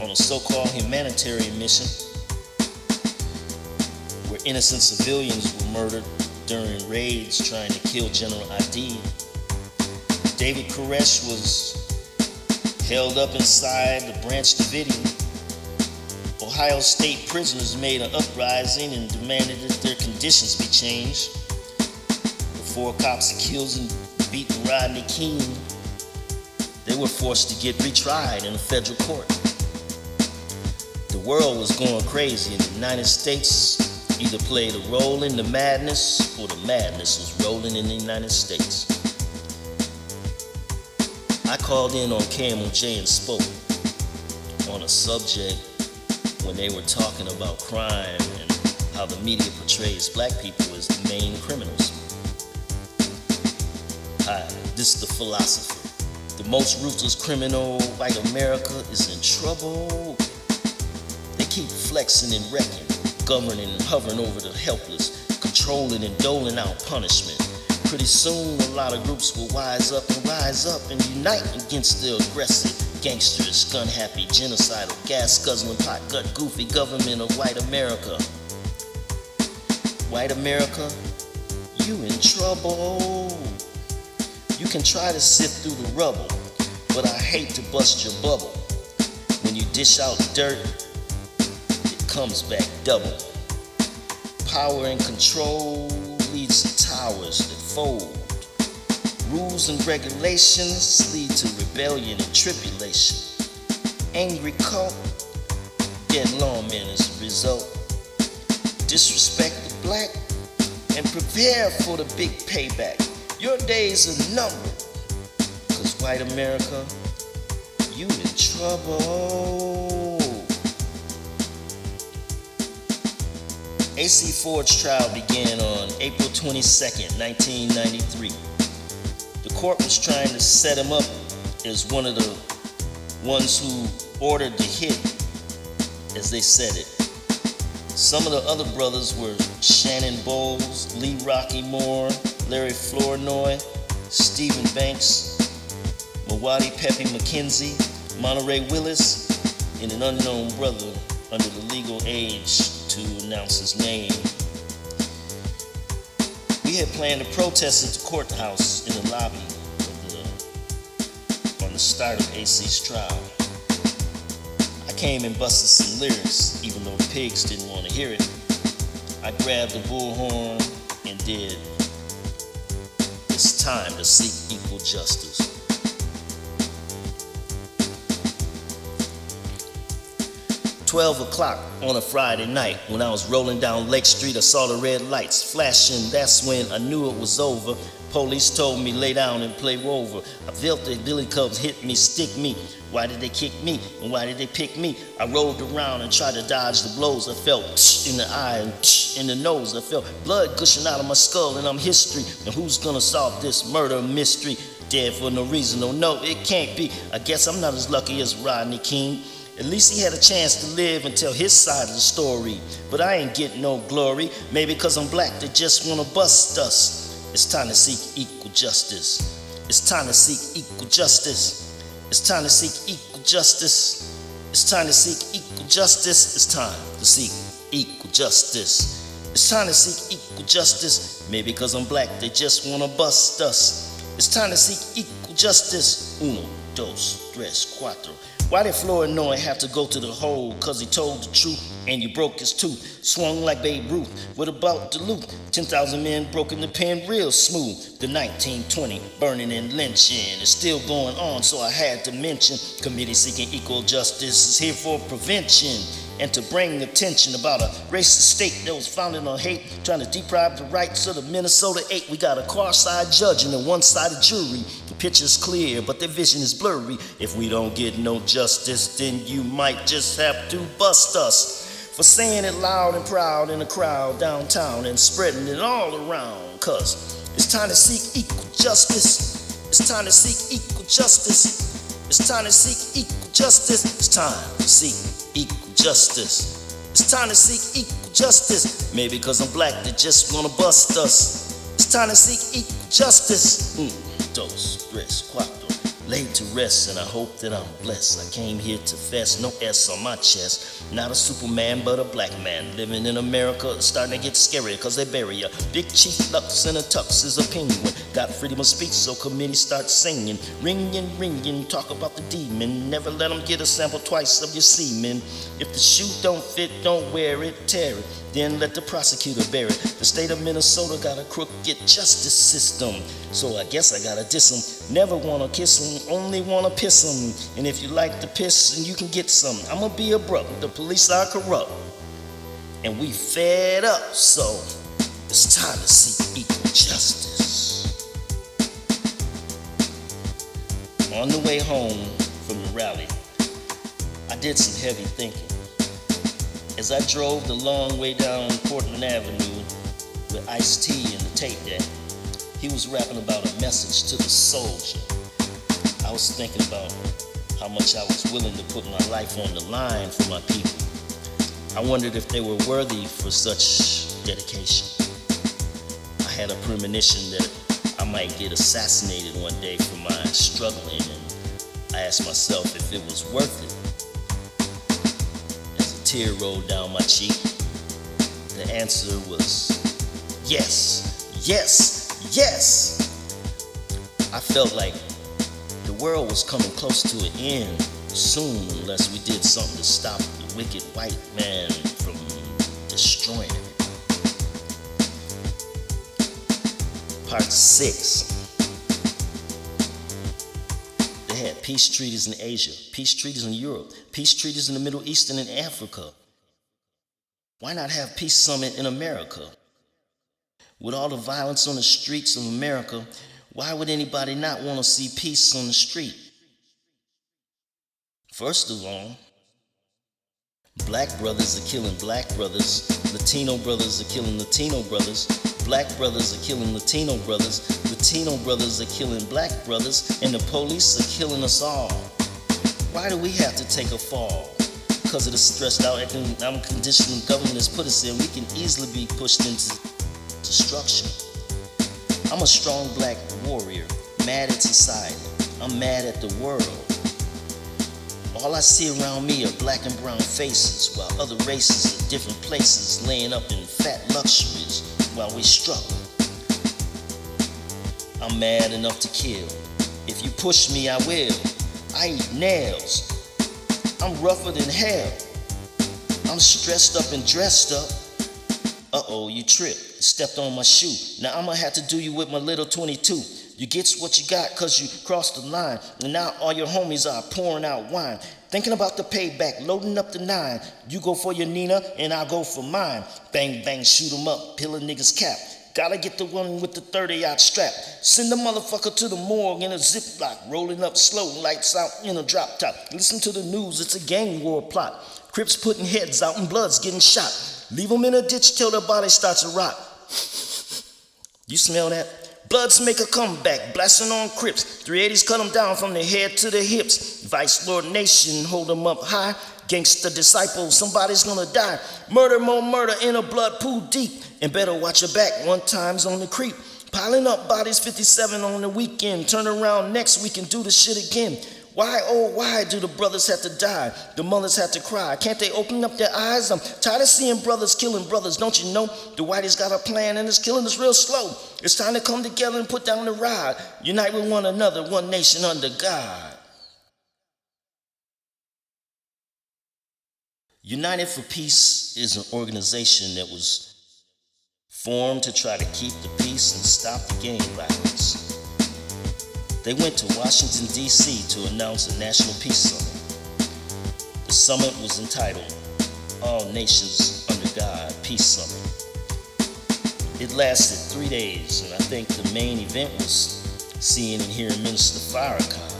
on a so-called humanitarian mission where innocent civilians were murdered during raids trying to kill General Adi. David Koresh was held up inside the Branch Davidian. Ohio State prisoners made an uprising and demanded that their conditions be changed. The 4 cops accused and beaten Rodney King, they were forced to get retried in a federal court. The world was going crazy and the United States either played a role in the madness or the madness was rolling in the United States. I called in on KMOJ and spoke on a subject when they were talking about crime and how the media portrays black people as the main criminals. Hi, this is the philosopher. The most ruthless criminal, white America, is in trouble. They keep flexing and wrecking, governing and hovering over the helpless, controlling and doling out punishment. Pretty soon, a lot of groups will rise up and unite against the aggressive, gangsterous, gun-happy, genocidal, gas-guzzling, pot-gut, goofy government of white America. White America, you in trouble. You can try to sift through the rubble, but I hate to bust your bubble. When you dish out dirt, comes back double. Power and control leads to towers that fold. Rules and regulations lead to rebellion and tribulation. Angry cult, dead lawmen as a result. Disrespect the black and prepare for the big payback. Your days are numbered, cause white America, you in trouble. A.C. Ford's trial began on April 22nd, 1993. The court was trying to set him up as one of the ones who ordered the hit, as they said it. Some of the other brothers were Shannon Bowles, Lee Rocky Moore, Larry Flournoy, Stephen Banks, Mwati Pepe McKenzie, Monterey Willis, and an unknown brother under the legal age to announce his name. We had planned to protest at the courthouse in the lobby on the start of AC's trial. I came and busted some lyrics, even though the pigs didn't want to hear it. I grabbed the bullhorn and did, "It's time to seek equal justice." "12 o'clock on a Friday night, when I was rolling down Lake Street, I saw the red lights flashing. That's when I knew it was over. Police told me lay down and play Rover. I felt the billy cubs hit me, stick me. Why did they kick me? And why did they pick me? I rolled around and tried to dodge the blows. I felt in the eye and in the nose. I felt blood gushing out of my skull, and I'm history. And who's gonna solve this murder mystery? Dead for no reason. Oh no, it can't be. I guess I'm not as lucky as Rodney King. At least he had a chance to live and tell his side of the story. But I ain't getting no glory. Maybe because I'm black, they just wanna bust us. It's time to seek equal justice. It's time to seek equal justice. It's time to seek equal justice. It's time to seek equal justice. It's time to seek equal justice. It's time to seek equal justice. Maybe because I'm black, they just wanna bust us. It's time to seek equal justice. Uno, dos, tres, cuatro. Why did Flournoy have to go to the hole? Cause he told the truth and you broke his tooth. Swung like Babe Ruth. What about Duluth? 10,000 men broke in the pen real smooth. The 1920 burning and lynching is still going on, so I had to mention. Committee seeking equal justice is here for prevention and to bring attention about a racist state that was founded on hate, trying to deprive the rights of the Minnesota 8. We got a cross-eyed judge and a one-sided jury. The picture's clear, but their vision is blurry. If we don't get no justice, then you might just have to bust us for saying it loud and proud in the crowd downtown and spreading it all around. Cause it's time to seek equal justice. It's time to seek equal justice. It's time to seek equal justice. It's time to seek equal justice. It's time to seek equal justice. Maybe because I'm black, they just wanna bust us. It's time to seek equal justice. Dos, tres, cuatro. Laid to rest, and I hope that I'm blessed. I came here to fest, no S on my chest. Not a Superman, but a black man. Living in America, it's starting to get scary, cause they bury ya. Big Chief Lux in a tux is a penguin. Got freedom of speech, so committee starts singing. Ringing, ringing, talk about the demon. Never let them get a sample twice of your semen. If the shoe don't fit, don't wear it, tear it. Then let the prosecutor bear it. The state of Minnesota got a crooked justice system, so I guess I gotta diss 'em. Never wanna kiss 'em, only wanna piss 'em. And if you like to piss, and you can get some. I'ma be abrupt, the police are corrupt, and we fed up, so it's time to seek equal justice. On the way home from the rally, I did some heavy thinking. As I drove the long way down Portland Avenue with Ice-T in the tape deck, he was rapping about a message to the soldier. I was thinking about how much I was willing to put my life on the line for my people. I wondered if they were worthy for such dedication. I had a premonition that I might get assassinated one day for my struggling, and I asked myself if it was worth it. As a tear rolled down my cheek, the answer was yes, yes, yes. I felt like the world was coming close to an end soon unless we did something to stop the wicked white man from Part 6. They had peace treaties in Asia, peace treaties in Europe, peace treaties in the Middle East and in Africa. Why not have peace summit in America? With all the violence on the streets of America, why would anybody not want to see peace on the street? First of all, black brothers are killing black brothers, Latino brothers are killing Latino brothers, black brothers are killing Latino brothers are killing black brothers, and the police are killing us all. Why do we have to take a fall? Because of the stressed out economic condition the government has put us in, we can easily be pushed into destruction. I'm a strong black warrior, mad at society. I'm mad at the world. All I see around me are black and brown faces, while other races at different places laying up in fat luxuries while we struggle. I'm mad enough to kill. If you push me, I will. I eat nails. I'm rougher than hell. I'm stressed up and dressed up. Uh-oh, you tripped. Stepped on my shoe. Now I'ma have to do you with my little 22. You get what you got cause you crossed the line. And now all your homies are pouring out wine. Thinking about the payback, loading up the 9. You go for your Nina and I'll go for mine. Bang, bang, shoot 'em up, peel a nigga's cap. Gotta get the one with the 30-aught strap. Send the motherfucker to the morgue in a Ziploc. Rolling up slow, lights out in a drop top. Listen to the news, it's a gang war plot. Crips putting heads out and blood's getting shot. Leave them in a ditch till their body starts to rot. You smell that? Bloods make a comeback, blasting on Crips. 380s cut them down from the head to the hips. Vice Lord Nation, hold them up high. Gangsta disciples, somebody's gonna die. Murder, more murder in a blood pool deep. And better watch your back, one time's on the creep. Piling up bodies 57 on the weekend. Turn around next week and do the shit again. Why, oh why do the brothers have to die? The mothers have to cry. Can't they open up their eyes? I'm tired of seeing brothers killing brothers. Don't you know? The whitey's got a plan and it's killing us real slow. It's time to come together and put down the rod. Unite with one another, one nation under God. United for Peace is an organization that was formed to try to keep the peace and stop the gang violence. They went to Washington, D.C. to announce a national peace summit. The summit was entitled All Nations Under God Peace Summit. It lasted 3 days, and I think the main event was seeing and hearing Minister Farrakhan.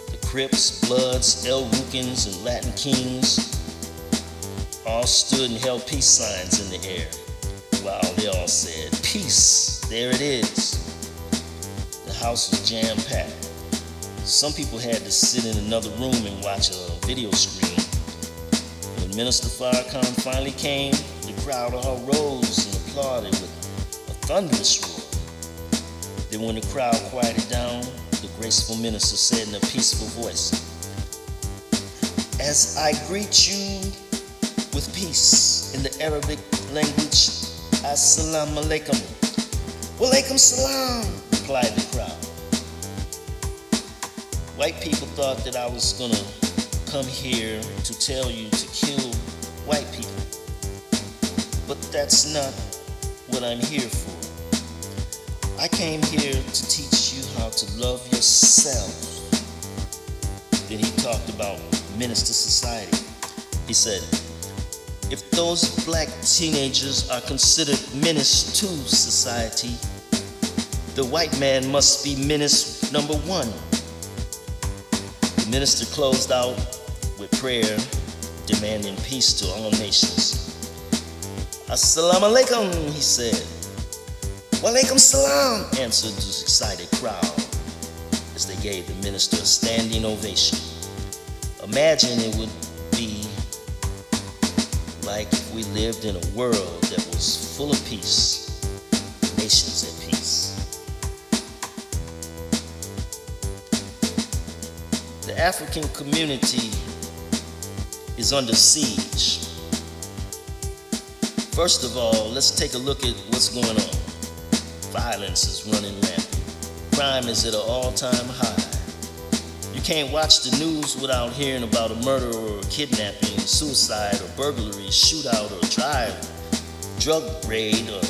The Crips, Bloods, El Rukins, and Latin Kings all stood and held peace signs in the air. Wow, they all said, peace, there it is. The house was jam-packed. Some people had to sit in another room and watch a video screen. When Minister Farrakhan finally came, the crowd all rose and applauded with a thunderous roar. Then when the crowd quieted down, the graceful minister said in a peaceful voice, "As I greet you with peace in the Arabic language, Assalamu alaikum." "Walaikum salam," replied the crowd. White people thought that I was gonna come here to tell you to kill white people. But that's not what I'm here for. I came here to teach you how to love yourself. Then he talked about menace to society. He said, if those black teenagers are considered menace to society, the white man must be menace number one. The minister closed out with prayer, demanding peace to all nations. "Assalamu alaikum," he said. "Walaikum salam," answered the excited crowd as they gave the minister a standing ovation. Imagine it would be like if we lived in a world that was full of peace, nations at peace. The African community is under siege. First of all, let's take a look at what's going on. Violence is running rampant. Crime is at an all-time high. You can't watch the news without hearing about a murder or a kidnapping, suicide or burglary, shootout or drug raid or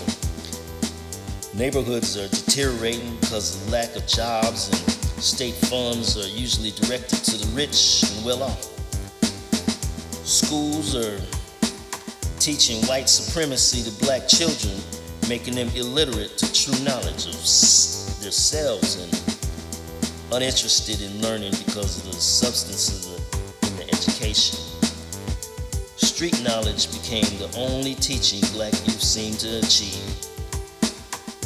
Neighborhoods are deteriorating because of the lack of jobs, and state funds are usually directed to the rich and well-off. Schools are teaching white supremacy to black children, making them illiterate to true knowledge of themselves and uninterested in learning because of the substances in the education. Street knowledge became the only teaching black youth seem to achieve.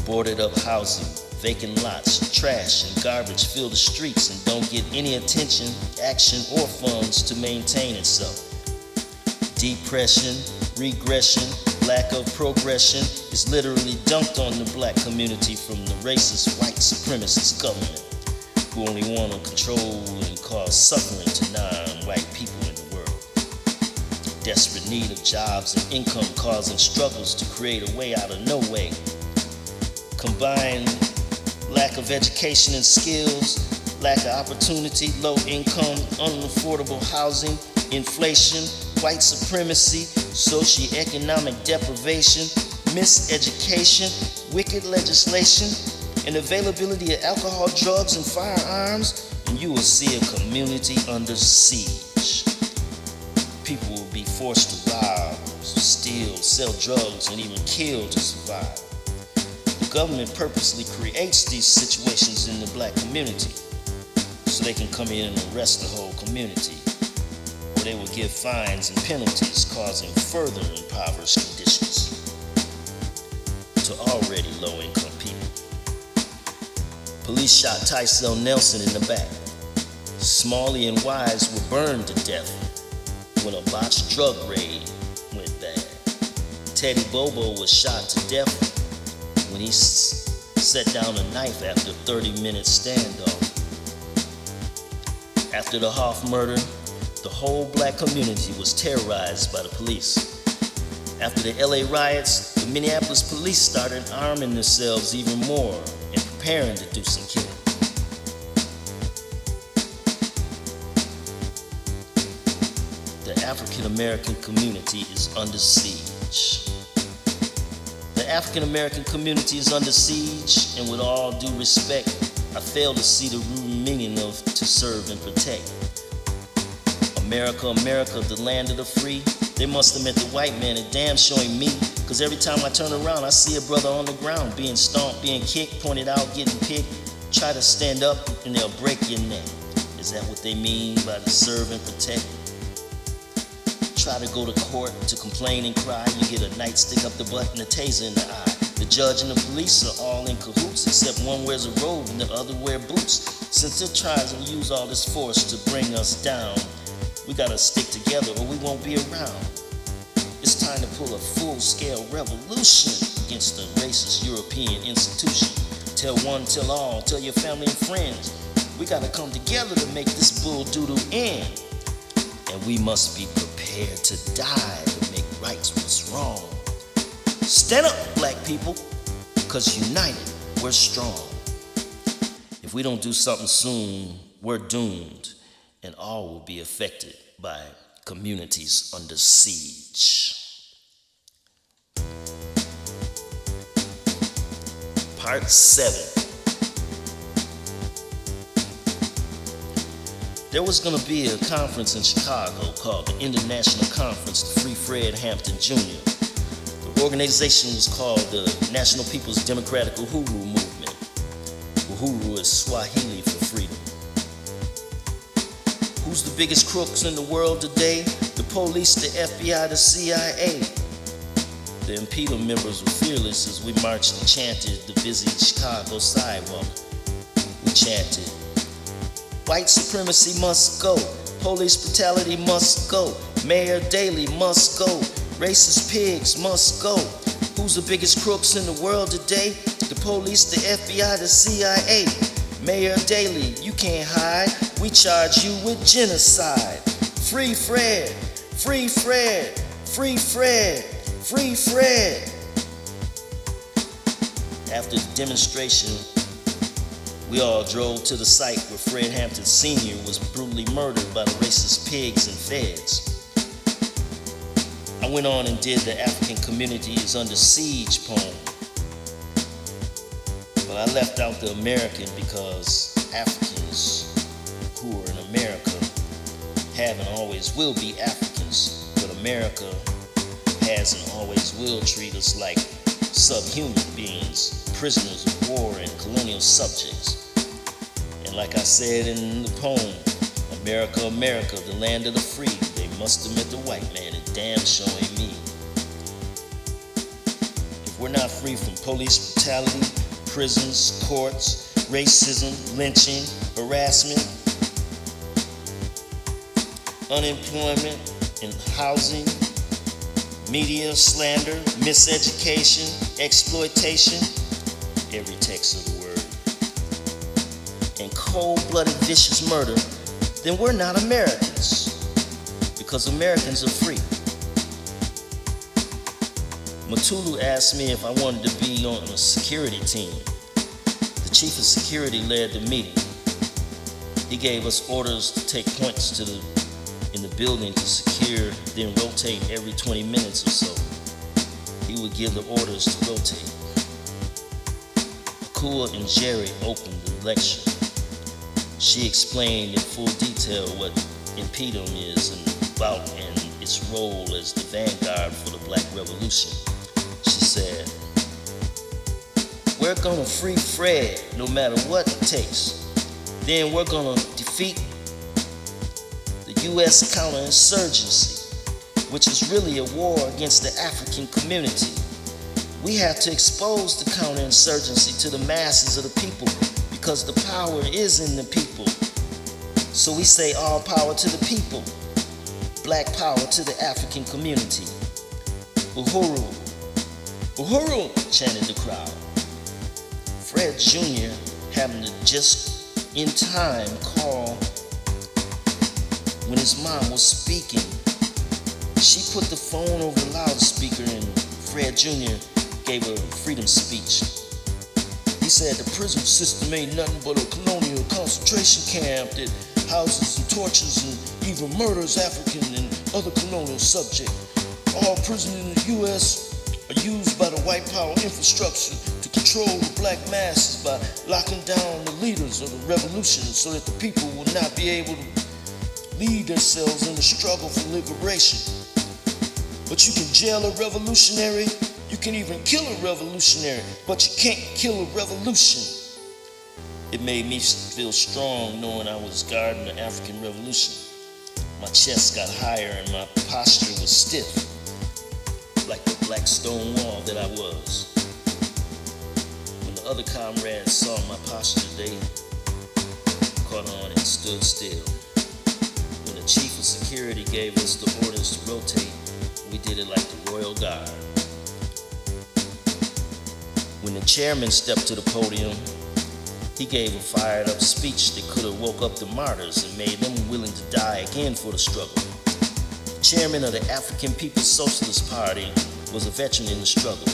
Boarded up housing, vacant lots, trash, and garbage fill the streets and don't get any attention, action, or funds to maintain itself. Depression, regression, lack of progression is literally dumped on the black community from the racist white supremacist government, who only want to control and cause suffering to non-white people in the world. Desperate need of jobs and income causing struggles to create a way out of no way. Combined lack of education and skills, lack of opportunity, low income, unaffordable housing, inflation, white supremacy, socioeconomic deprivation, miseducation, wicked legislation, and availability of alcohol, drugs, and firearms, and you will see a community under siege. People will be forced to rob, steal, sell drugs, and even kill to survive. The government purposely creates these situations in the black community so they can come in and arrest the whole community, or they will give fines and penalties, causing further impoverished conditions to already low-income people. Police shot Tyrell Nelson in the back. Smalley and Wise were burned to death when a botched drug raid went bad. Teddy Bobo was shot to death when he set down a knife after a 30-minute standoff. After the Hoff murder, the whole black community was terrorized by the police. After the LA riots, the Minneapolis police started arming themselves even more and preparing to do some killing. The African American community is under siege. The African American community is under siege, and with all due respect, I fail to see the root meaning of to serve and protect. America, America, the land of the free. They must have meant the white man, and damn showing me, cause every time I turn around, I see a brother on the ground, being stomped, being kicked, pointed out, getting picked. Try to stand up, and they'll break your neck. Is that what they mean by the serve and protect? Try to go to court to complain and cry, you get a nightstick up the butt and a taser in the eye. The judge and the police are all in cahoots, except one wears a robe and the other wear boots. Since they're trying to use all this force to bring us down, we gotta stick together or we won't be around. It's time to pull a full-scale revolution against the racist European institution. Tell one, tell all, tell your family and friends. We gotta come together to make this bull doodle end. And we must be prepared to die to make right what's wrong. Stand up, black people, because united, we're strong. If we don't do something soon, we're doomed, and all will be affected by communities under siege. Part 7. There was going to be a conference in Chicago called the International Conference to Free Fred Hampton Jr. The organization was called the National People's Democratic Uhuru Movement. Uhuru is Swahili for freedom. Who's the biggest crooks in the world today? The police, the FBI, the CIA. The Impedum members were fearless as we marched and chanted the busy Chicago sidewalk. We chanted, white supremacy must go. Police brutality must go. Mayor Daley must go. Racist pigs must go. Who's the biggest crooks in the world today? The police, the FBI, the CIA. Mayor Daley, you can't hide. We charge you with genocide. Free Fred, free Fred, free Fred, free Fred. After the demonstration, we all drove to the site where Fred Hampton Sr. was brutally murdered by the racist pigs and feds. I went on and did the African Community is Under Siege poem. Well, I left out the American because Africans who are in America have and always will be Africans, but America has and always will treat us like subhuman beings, prisoners of war and colonial subjects. And like I said in the poem, America, America, the land of the free, they must admit the white man is damn sure ain't me. If we're not free from police brutality, prisons, courts, racism, lynching, harassment, unemployment and housing, media slander, miseducation, exploitation, every text of the word, and cold-blooded vicious murder, then we're not Americans, because Americans are free. Mutulu asked me if I wanted to be on a security team. The chief of security led the meeting. He gave us orders to take points in the building to secure, then rotate every 20 minutes or so. He would give the orders to rotate. Akua and Jerry opened the lecture. She explained in full detail what Impedum is and its role as the vanguard for the Black Revolution. She said, "We're gonna free Fred no matter what it takes. Then we're gonna defeat the U.S. counterinsurgency, which is really a war against the African community. We have to expose the counterinsurgency to the masses of the people because the power is in the people. So we say all power to the people, black power to the African community. Uhuru, Uhuru," chanted the crowd. Fred Jr. happened to just in time call when his mom was speaking. She put the phone over the loudspeaker and Fred Jr. gave a freedom speech. He said the prison system ain't nothing but a colonial concentration camp that houses and tortures and even murders African and other colonial subjects. All prisons in the U.S. are used by the white power infrastructure to control the black masses by locking down the leaders of the revolution so that the people will not be able to lead themselves in the struggle for liberation. But you can jail a revolutionary, you can even kill a revolutionary, but you can't kill a revolution. It made me feel strong knowing I was guarding the African Revolution. My chest got higher and my posture was stiff, like the black stone wall that I was. When the other comrades saw my posture, they caught on and stood still. When the chief of security gave us the orders to rotate, we did it like the Royal Guard. When the chairman stepped to the podium, he gave a fired up speech that could have woke up the martyrs and made them willing to die again for the struggle. The chairman of the African People's Socialist Party was a veteran in the struggle.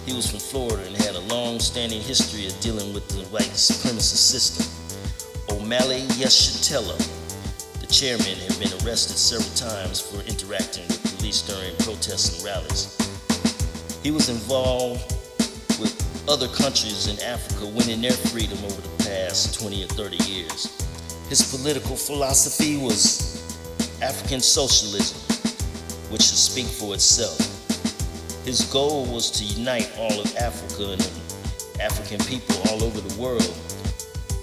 He was from Florida and had a long-standing history of dealing with the white supremacist system. Omali Yeshitela, the chairman, had been arrested several times for interacting with police during protests and rallies. He was involved with other countries in Africa winning their freedom over the past 20 or 30 years. His political philosophy was African socialism, which should speak for itself. His goal was to unite all of Africa and African people all over the world,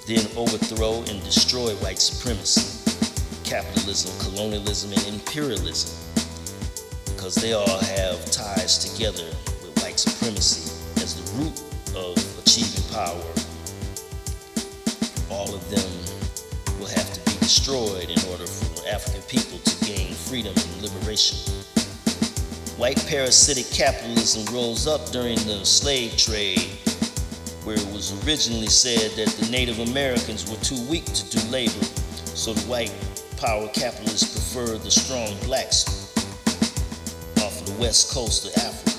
then overthrow and destroy white supremacy, capitalism, colonialism, and imperialism, because they all have ties together with white supremacy as the root of achieving power. All of them will have to be destroyed in order for African people to gain freedom and liberation. White parasitic capitalism rose up during the slave trade, where it was originally said that the Native Americans were too weak to do labor, so the white power capitalists preferred the strong blacks off of the west coast of Africa.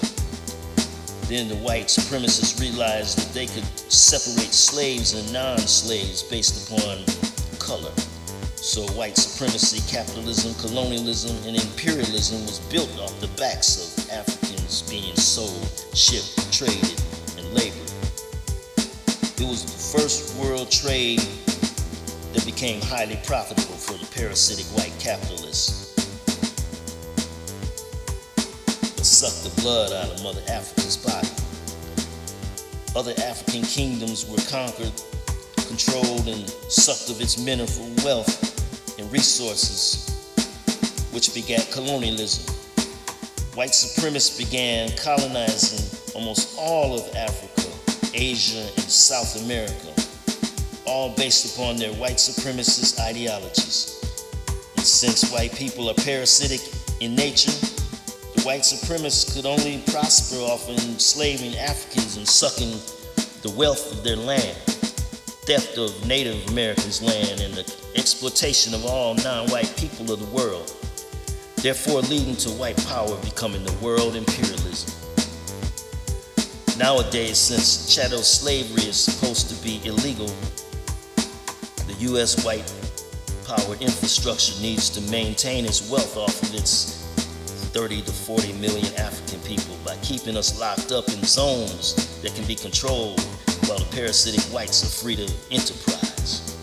Then the white supremacists realized that they could separate slaves and non-slaves based upon color. So white supremacy, capitalism, colonialism, and imperialism was built off the backs of Africans being sold, shipped, traded, and labored. It was the first world trade that became highly profitable for the parasitic white capitalists that sucked the blood out of Mother Africa's body. Other African kingdoms were conquered, controlled, and sucked of its mineral wealth and resources, which begat colonialism. White supremacists began colonizing almost all of Africa, Asia, and South America, all based upon their white supremacist ideologies. And since white people are parasitic in nature, the white supremacists could only prosper off enslaving Africans and sucking the wealth of their land, theft of Native Americans' land, and the exploitation of all non-white people of the world, therefore leading to white power becoming the world imperialism. Nowadays, since chattel slavery is supposed to be illegal, the U.S. white-powered infrastructure needs to maintain its wealth off of its 30 to 40 million African people by keeping us locked up in zones that can be controlled while the parasitic whites are free to enterprise.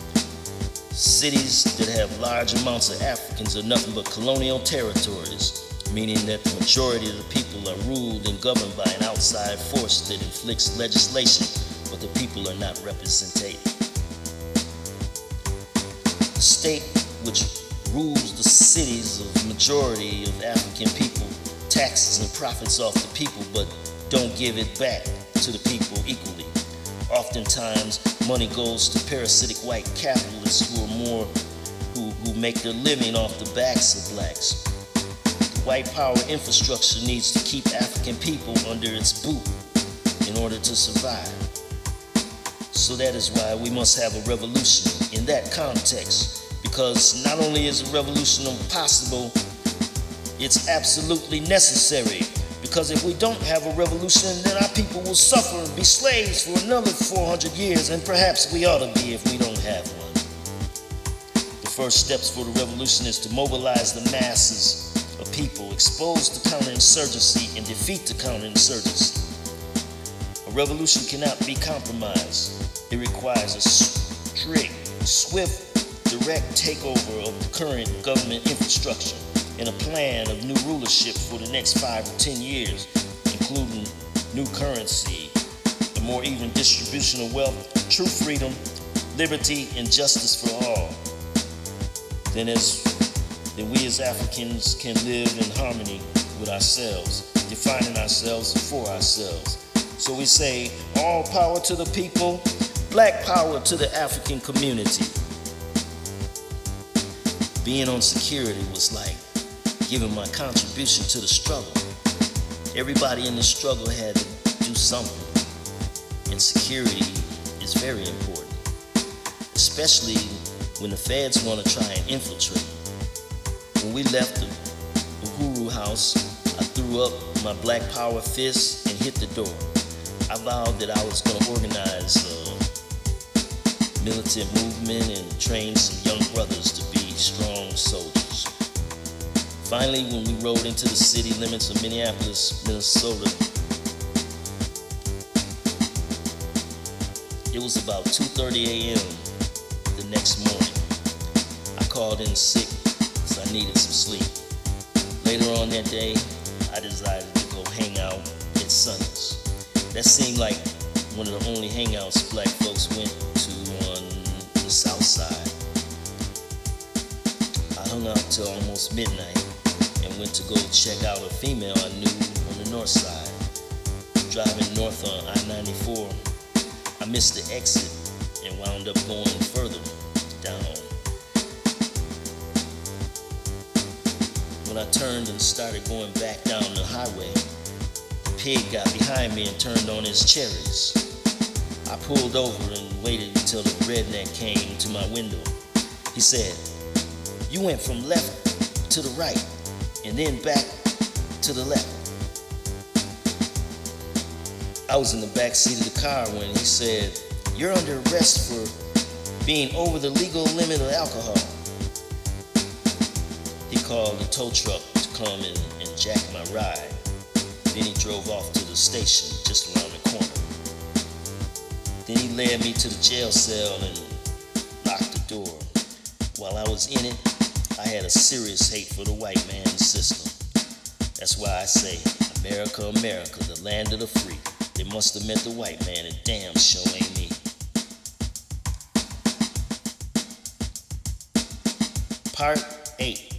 Cities that have large amounts of Africans are nothing but colonial territories, meaning that the majority of the people are ruled and governed by an outside force that inflicts legislation, but the people are not represented. The state which rules the cities of the majority of African people taxes and profits off the people, but don't give it back to the people equally. Oftentimes, money goes to parasitic white capitalists who make their living off the backs of blacks. The white power infrastructure needs to keep African people under its boot in order to survive. So that is why we must have a revolution in that context, because not only is a revolution possible, it's absolutely necessary. Because if we don't have a revolution, then our people will suffer and be slaves for another 400 years, and perhaps we ought to be if we don't have one. The first steps for the revolution is to mobilize the masses of people exposed to counterinsurgency and defeat the counterinsurgency. A revolution cannot be compromised. It requires a strict, swift, direct takeover of the current government infrastructure and a plan of new rulership for the next 5 or 10 years, including new currency, a more even distribution of wealth, true freedom, liberty, and justice for all. Then we as Africans can live in harmony with ourselves, defining ourselves for ourselves. So we say, all power to the people, black power to the African community. Being on security was like giving my contribution to the struggle. Everybody in the struggle had to do something, and security is very important, especially when the feds want to try and infiltrate. When we left the Uhuru House, I threw up my black power fist and hit the door. I vowed that I was going to organize a militant movement and train some young brothers to be strong soldiers. Finally, when we rode into the city limits of Minneapolis, Minnesota, it was about 2:30 a.m. the next morning. I called in sick because I needed some sleep. Later on that day, I decided to go hang out at Sonny's. That seemed like one of the only hangouts black folks went to on the south side. I hung out till almost midnight and went to go check out a female I knew on the north side. Driving north on I-94, I missed the exit and wound up going further down. When I turned and started going back down the highway, the pig got behind me and turned on his cherries. I pulled over and waited until the redneck came to my window. He said, "You went from left to the right and then back to the left." I was in the back seat of the car when he said, "You're under arrest for being over the legal limit of alcohol." He called the tow truck to come and jack my ride. Then he drove off to the station just around the corner. Then he led me to the jail cell and locked the door. While I was in it, I had a serious hate for the white man's system. That's why I say, America, America, the land of the free. They must have met the white man, and damn sure ain't me. Part 8.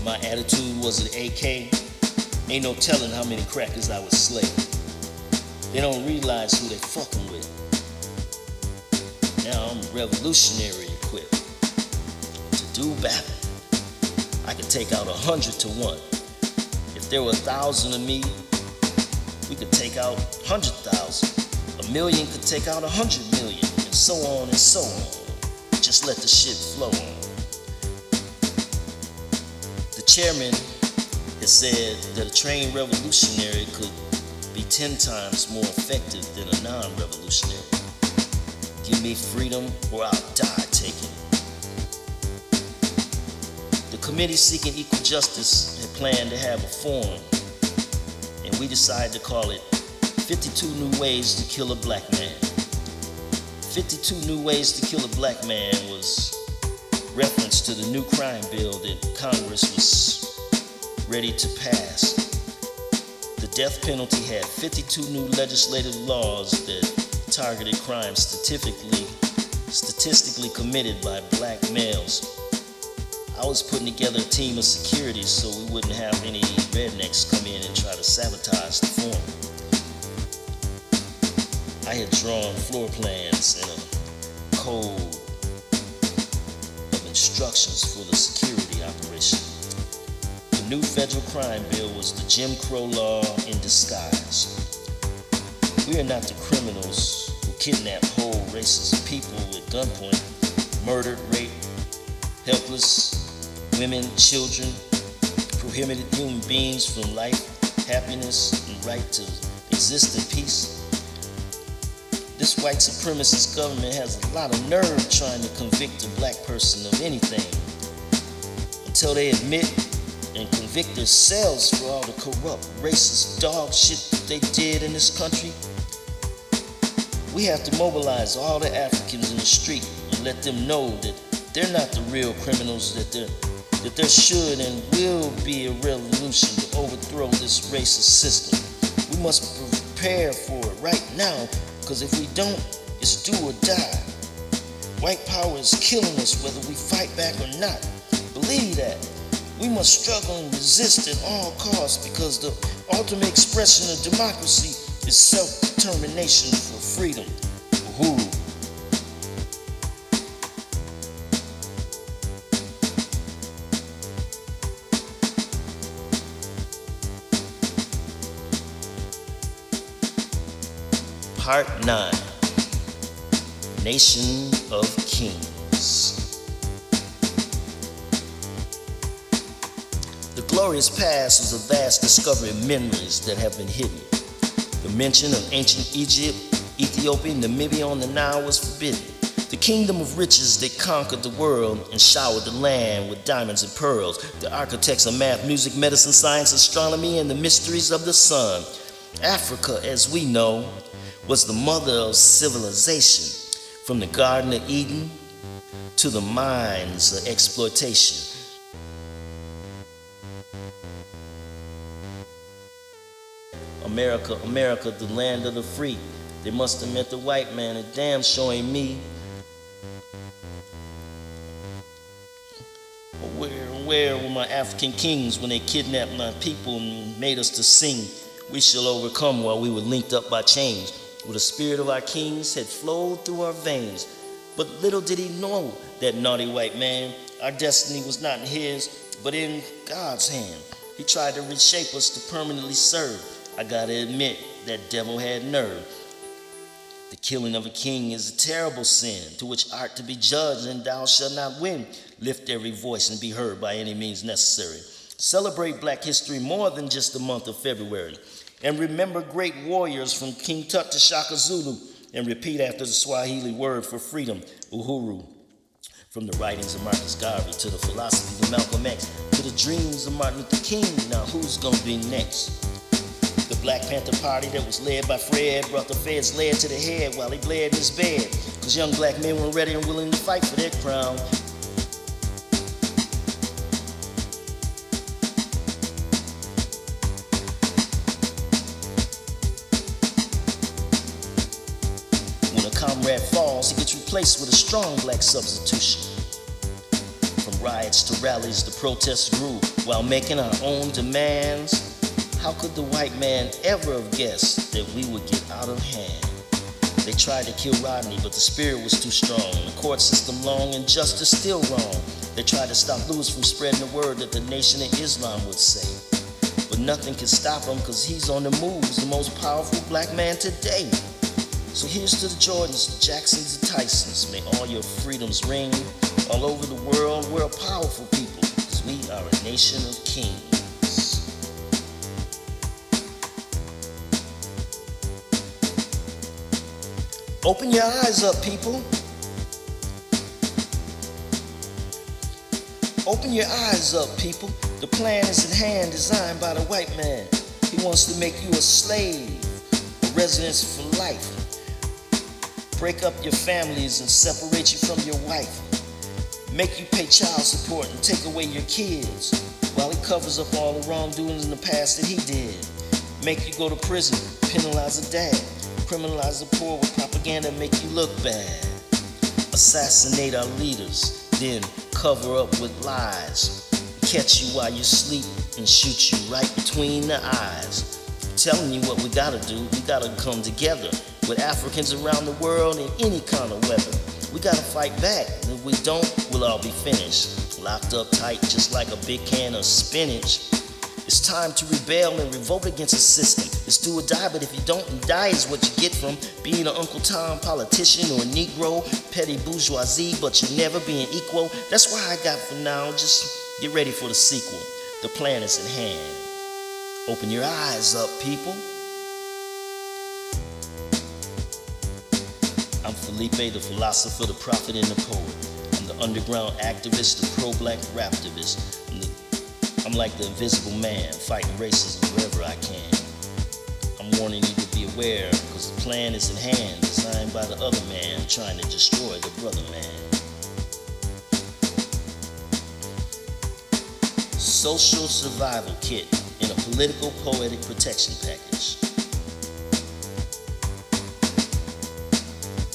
My attitude was an AK. Ain't no telling how many crackers I would slay. They don't realize who they fucking with. Now I'm revolutionary equipped to do battle. I could take out 100 to 1. If there were 1,000 of me, we could take out 100,000. A million could take out 100 million, and so on and so on. Just let the shit flow on. The chairman has said that a trained revolutionary could be 10 times more effective than a non-revolutionary. Give me freedom or I'll die taking it. The committee seeking equal justice had planned to have a forum, and we decided to call it 52 New Ways to Kill a Black Man. 52 New Ways to Kill a Black Man was reference to the new crime bill that Congress was ready to pass. The death penalty had 52 new legislative laws that targeted crimes statistically committed by black males. I was putting together a team of security so we wouldn't have any rednecks come in and try to sabotage the forum. I had drawn floor plans and a code of instructions for the security operation. The new federal crime bill was the Jim Crow law in disguise. We are not the criminals who kidnap whole races of people at gunpoint, murdered, raped, helpless women, children, prohibited human beings from life, happiness, and right to exist in peace. This white supremacist government has a lot of nerve trying to convict a black person of anything until they admit and convict themselves for all the corrupt, racist dog shit that they did in this country. We have to mobilize all the Africans in the street and let them know that they're not the real criminals, that there should and will be a revolution to overthrow this racist system. We must prepare for it right now, because if we don't, it's do or die. White power is killing us whether we fight back or not. Believe that. We must struggle and resist at all costs, because the ultimate expression of democracy is self-determination for freedom. Uhuru. Part 9. Nation of Kings. The glorious past was a vast discovery of memories that have been hidden. The mention of ancient Egypt, Ethiopia, and Namibia on the Nile was forbidden. The kingdom of riches that conquered the world and showered the land with diamonds and pearls. The architects of math, music, medicine, science, astronomy, and the mysteries of the sun. Africa, as we know, was the mother of civilization, from the Garden of Eden to the mines of exploitation. America, America, the land of the free. They must have met the white man, and damn sure ain't me. Where were my African kings when they kidnapped my people and made us to sing, "We shall overcome," while we were linked up by chains? Where the spirit of our kings had flowed through our veins. But little did he know, that naughty white man, our destiny was not in his, but in God's hand. He tried to reshape us to permanently serve. I gotta admit, that devil had nerve. The killing of a king is a terrible sin, to which art to be judged, and thou shalt not win. Lift every voice and be heard by any means necessary. Celebrate Black history more than just the month of February. And remember great warriors from King Tut to Shaka Zulu, and repeat after the Swahili word for freedom, Uhuru. From the writings of Marcus Garvey to the philosophy of Malcolm X to the dreams of Martin Luther King. Now who's gonna be next? The Black Panther Party that was led by Fred brought the feds lead to the head while he bled in his bed. Cause young black men were ready and willing to fight for their crown. When a comrade falls, he gets replaced with a strong black substitution. From riots to rallies, the protests grew while making our own demands. How could the white man ever have guessed that we would get out of hand? They tried to kill Rodney, but the spirit was too strong. The court system long and justice still wrong. They tried to stop Lewis from spreading the word that the Nation of Islam would say. But nothing can stop him because he's on the move. He's the most powerful black man today. So here's to the Jordans, the Jacksons, the Tysons. May all your freedoms ring. All over the world, we're a powerful people because we are a nation of kings. Open your eyes up, people. Open your eyes up, people. The plan is at hand, designed by the white man. He wants to make you a slave, a residence for life. Break up your families and separate you from your wife. Make you pay child support and take away your kids while he covers up all the wrongdoings in the past that he did. Make you go to prison, penalize a dad. Criminalize the poor with propaganda and make you look bad. Assassinate our leaders, then cover up with lies. Catch you while you sleep and shoot you right between the eyes. I'm telling you what we gotta do. We gotta come together with Africans around the world in any kind of weather. We gotta fight back, and if we don't, we'll all be finished. Locked up tight just like a big can of spinach. It's time to rebel and revolt against the system. It's do or die, but if you don't, and die is what you get from being an Uncle Tom politician or a Negro, petty bourgeoisie, but you never being equal. That's why I got for now. Just get ready for the sequel. The plan is in hand. Open your eyes up, people. I'm Felipe, the philosopher, the prophet, and the poet. I'm the underground activist, the pro-black raptivist. I'm like the invisible man, fighting racism wherever I can. I'm warning you to be aware, because the plan is in hand, designed by the other man, trying to destroy the brother man. Social survival kit in a political poetic protection package.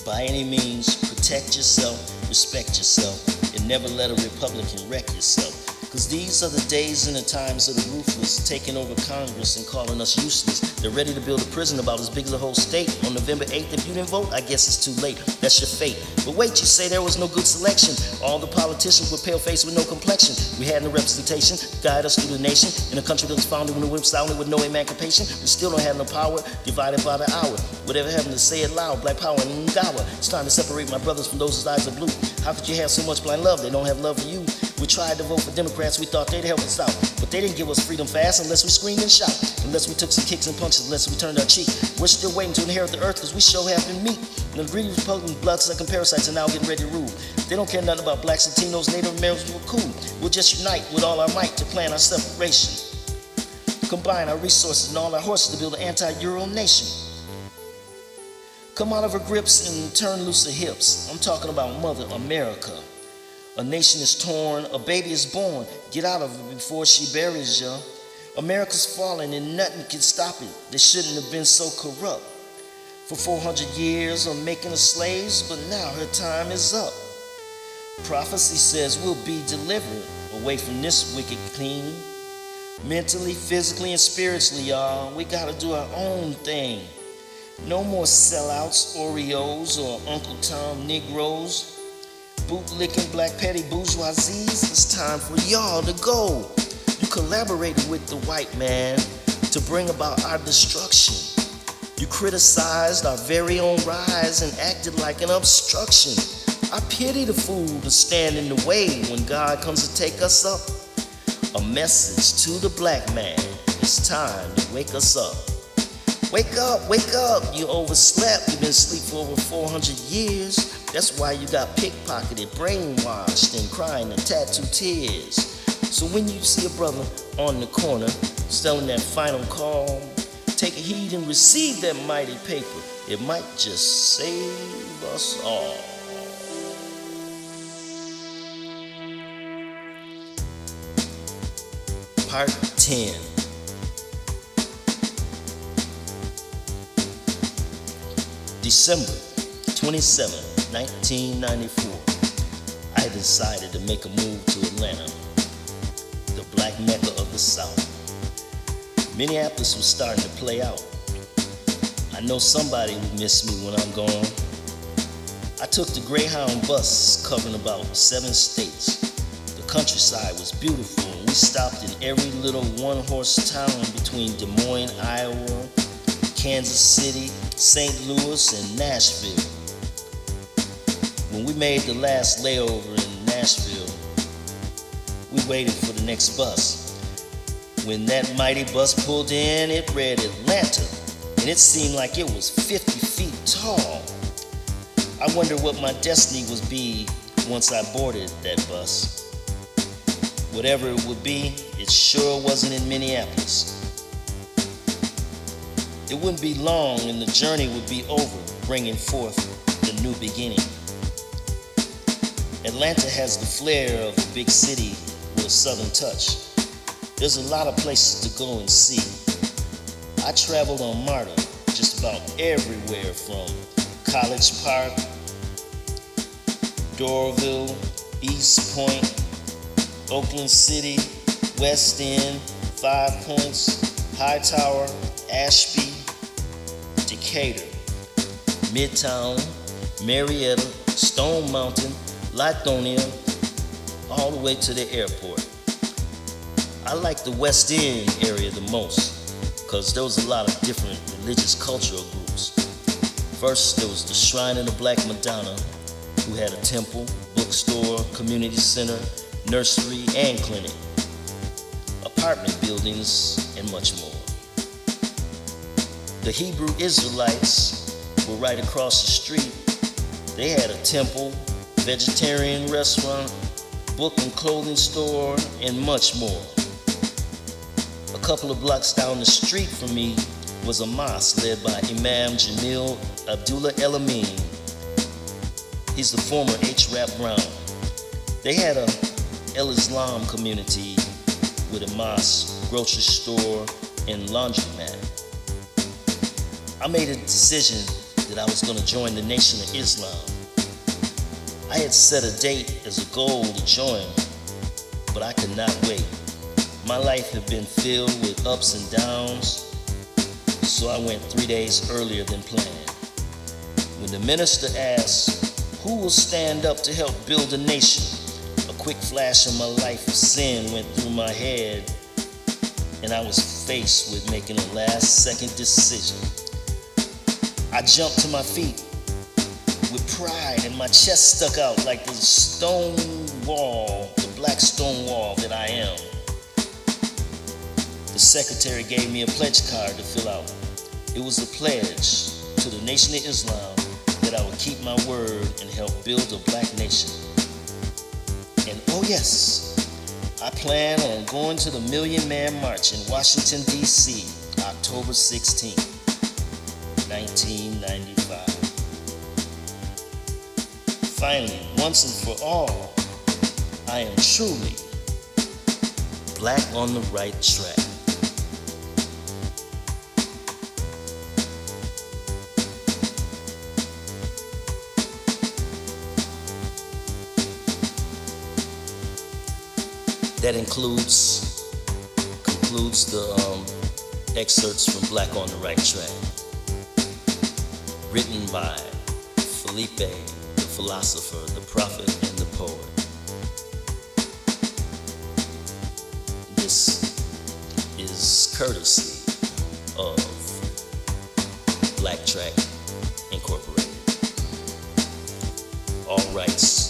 By any means, protect yourself, respect yourself, and never let a Republican wreck yourself. Because these are the days and the times of the ruthless taking over Congress and calling us useless. They're ready to build a prison about as big as the whole state. On November 8th, if you didn't vote, I guess it's too late. That's your fate. But wait, you say there was no good selection. All the politicians were pale faced with no complexion. We had no representation to guide us through the nation. In a country that was founded when the whip sounded with no emancipation. We still don't have no power, divided by the hour. Whatever happened to say it loud, black power in Ngawa. It's time to separate my brothers from those whose eyes are blue. How could you have so much blind love? They don't have love for you. We tried to vote for Democrats, we thought they'd help us out. But they didn't give us freedom fast unless we screamed and shout. Unless we took some kicks and punches, unless we turned our cheek. We're still waiting to inherit the earth because we sure have been meat. And the greedy Republican blood-sucking parasites are now getting ready to rule. They don't care nothing about blacks, Latinos, Native Americans, we're cool. We'll just unite with all our might to plan our separation. Combine our resources and all our horses to build an anti-Euro nation. Come out of her grips and turn loose her hips. I'm talking about Mother America. A nation is torn, a baby is born. Get out of it before she buries ya. America's falling and nothing can stop it. They shouldn't have been so corrupt. For 400 years of making us slaves, but now her time is up. Prophecy says we'll be delivered away from this wicked queen. Mentally, physically, and spiritually, y'all. We gotta do our own thing. No more sellouts, Oreos, or Uncle Tom Negroes. Bootlicking black petty bourgeoisies. It's time for y'all to go. You collaborated with the white man to bring about our destruction. You criticized our very own rise and acted like an obstruction. I pity the fool to stand in the way when God comes to take us up. A message to the black man. It's time to wake us up. Wake up, you overslept. You've been asleep for over 400 years. That's why you got pickpocketed, brainwashed, and crying and tattooed tears. So when you see a brother on the corner selling that final call, Take heed and receive that mighty paper. It might just save us all. Part 10. December 27, 1994. I decided to make a move to Atlanta, the black mecca of the South. Minneapolis was starting to play out. I know somebody will miss me when I'm gone. I took the Greyhound bus covering about 7 states. The countryside was beautiful, and we stopped in every little one-horse town between Des Moines, Iowa, Kansas City, St. Louis, and Nashville. When we made the last layover in Nashville, we waited for the next bus. When that mighty bus pulled in, it read Atlanta, and it seemed like it was 50 feet tall. I wonder what my destiny would be once I boarded that bus. Whatever it would be, it sure wasn't in Minneapolis. It wouldn't be long and the journey would be over, bringing forth the new beginning. Atlanta has the flair of a big city with a southern touch. There's a lot of places to go and see. I traveled on MARTA just about everywhere, from College Park, Doraville, East Point, Oakland City, West End, Five Points, Hightower, Ashby, Decatur, Midtown, Marietta, Stone Mountain, Lithonia, all the way to the airport. I like the West End area the most because there was a lot of different religious cultural groups. First, there was the Shrine of the Black Madonna, who had a temple, bookstore, community center, nursery, and clinic, apartment buildings, and much more. The Hebrew Israelites were right across the street. They had a temple, vegetarian restaurant, book and clothing store, and much more. A couple of blocks down the street from me was a mosque led by Imam Jamil Abdullah El Amin. He's the former H. Rap Brown. They had a El Islam community with a mosque, grocery store, and laundromat. I made a decision that I was going to join the Nation of Islam. I had set a date as a goal to join, but I could not wait. My life had been filled with ups and downs, so I went 3 days earlier than planned. When the minister asked, "Who will stand up to help build a nation?" a quick flash of my life of sin went through my head, and I was faced with making a last-second decision. I jumped to my feet with pride, and my chest stuck out like the stone wall, the black stone wall that I am. The secretary gave me a pledge card to fill out. It was a pledge to the Nation of Islam that I would keep my word and help build a black nation. And oh yes, I plan on going to the Million Man March in Washington, D.C., October 16, 1995. Finally, once and for all, I am truly black on the right track. That concludes the excerpts from Black on the Right Track, written by Felipe, the philosopher, the prophet, and the poet. This is courtesy of Black Track Incorporated. All rights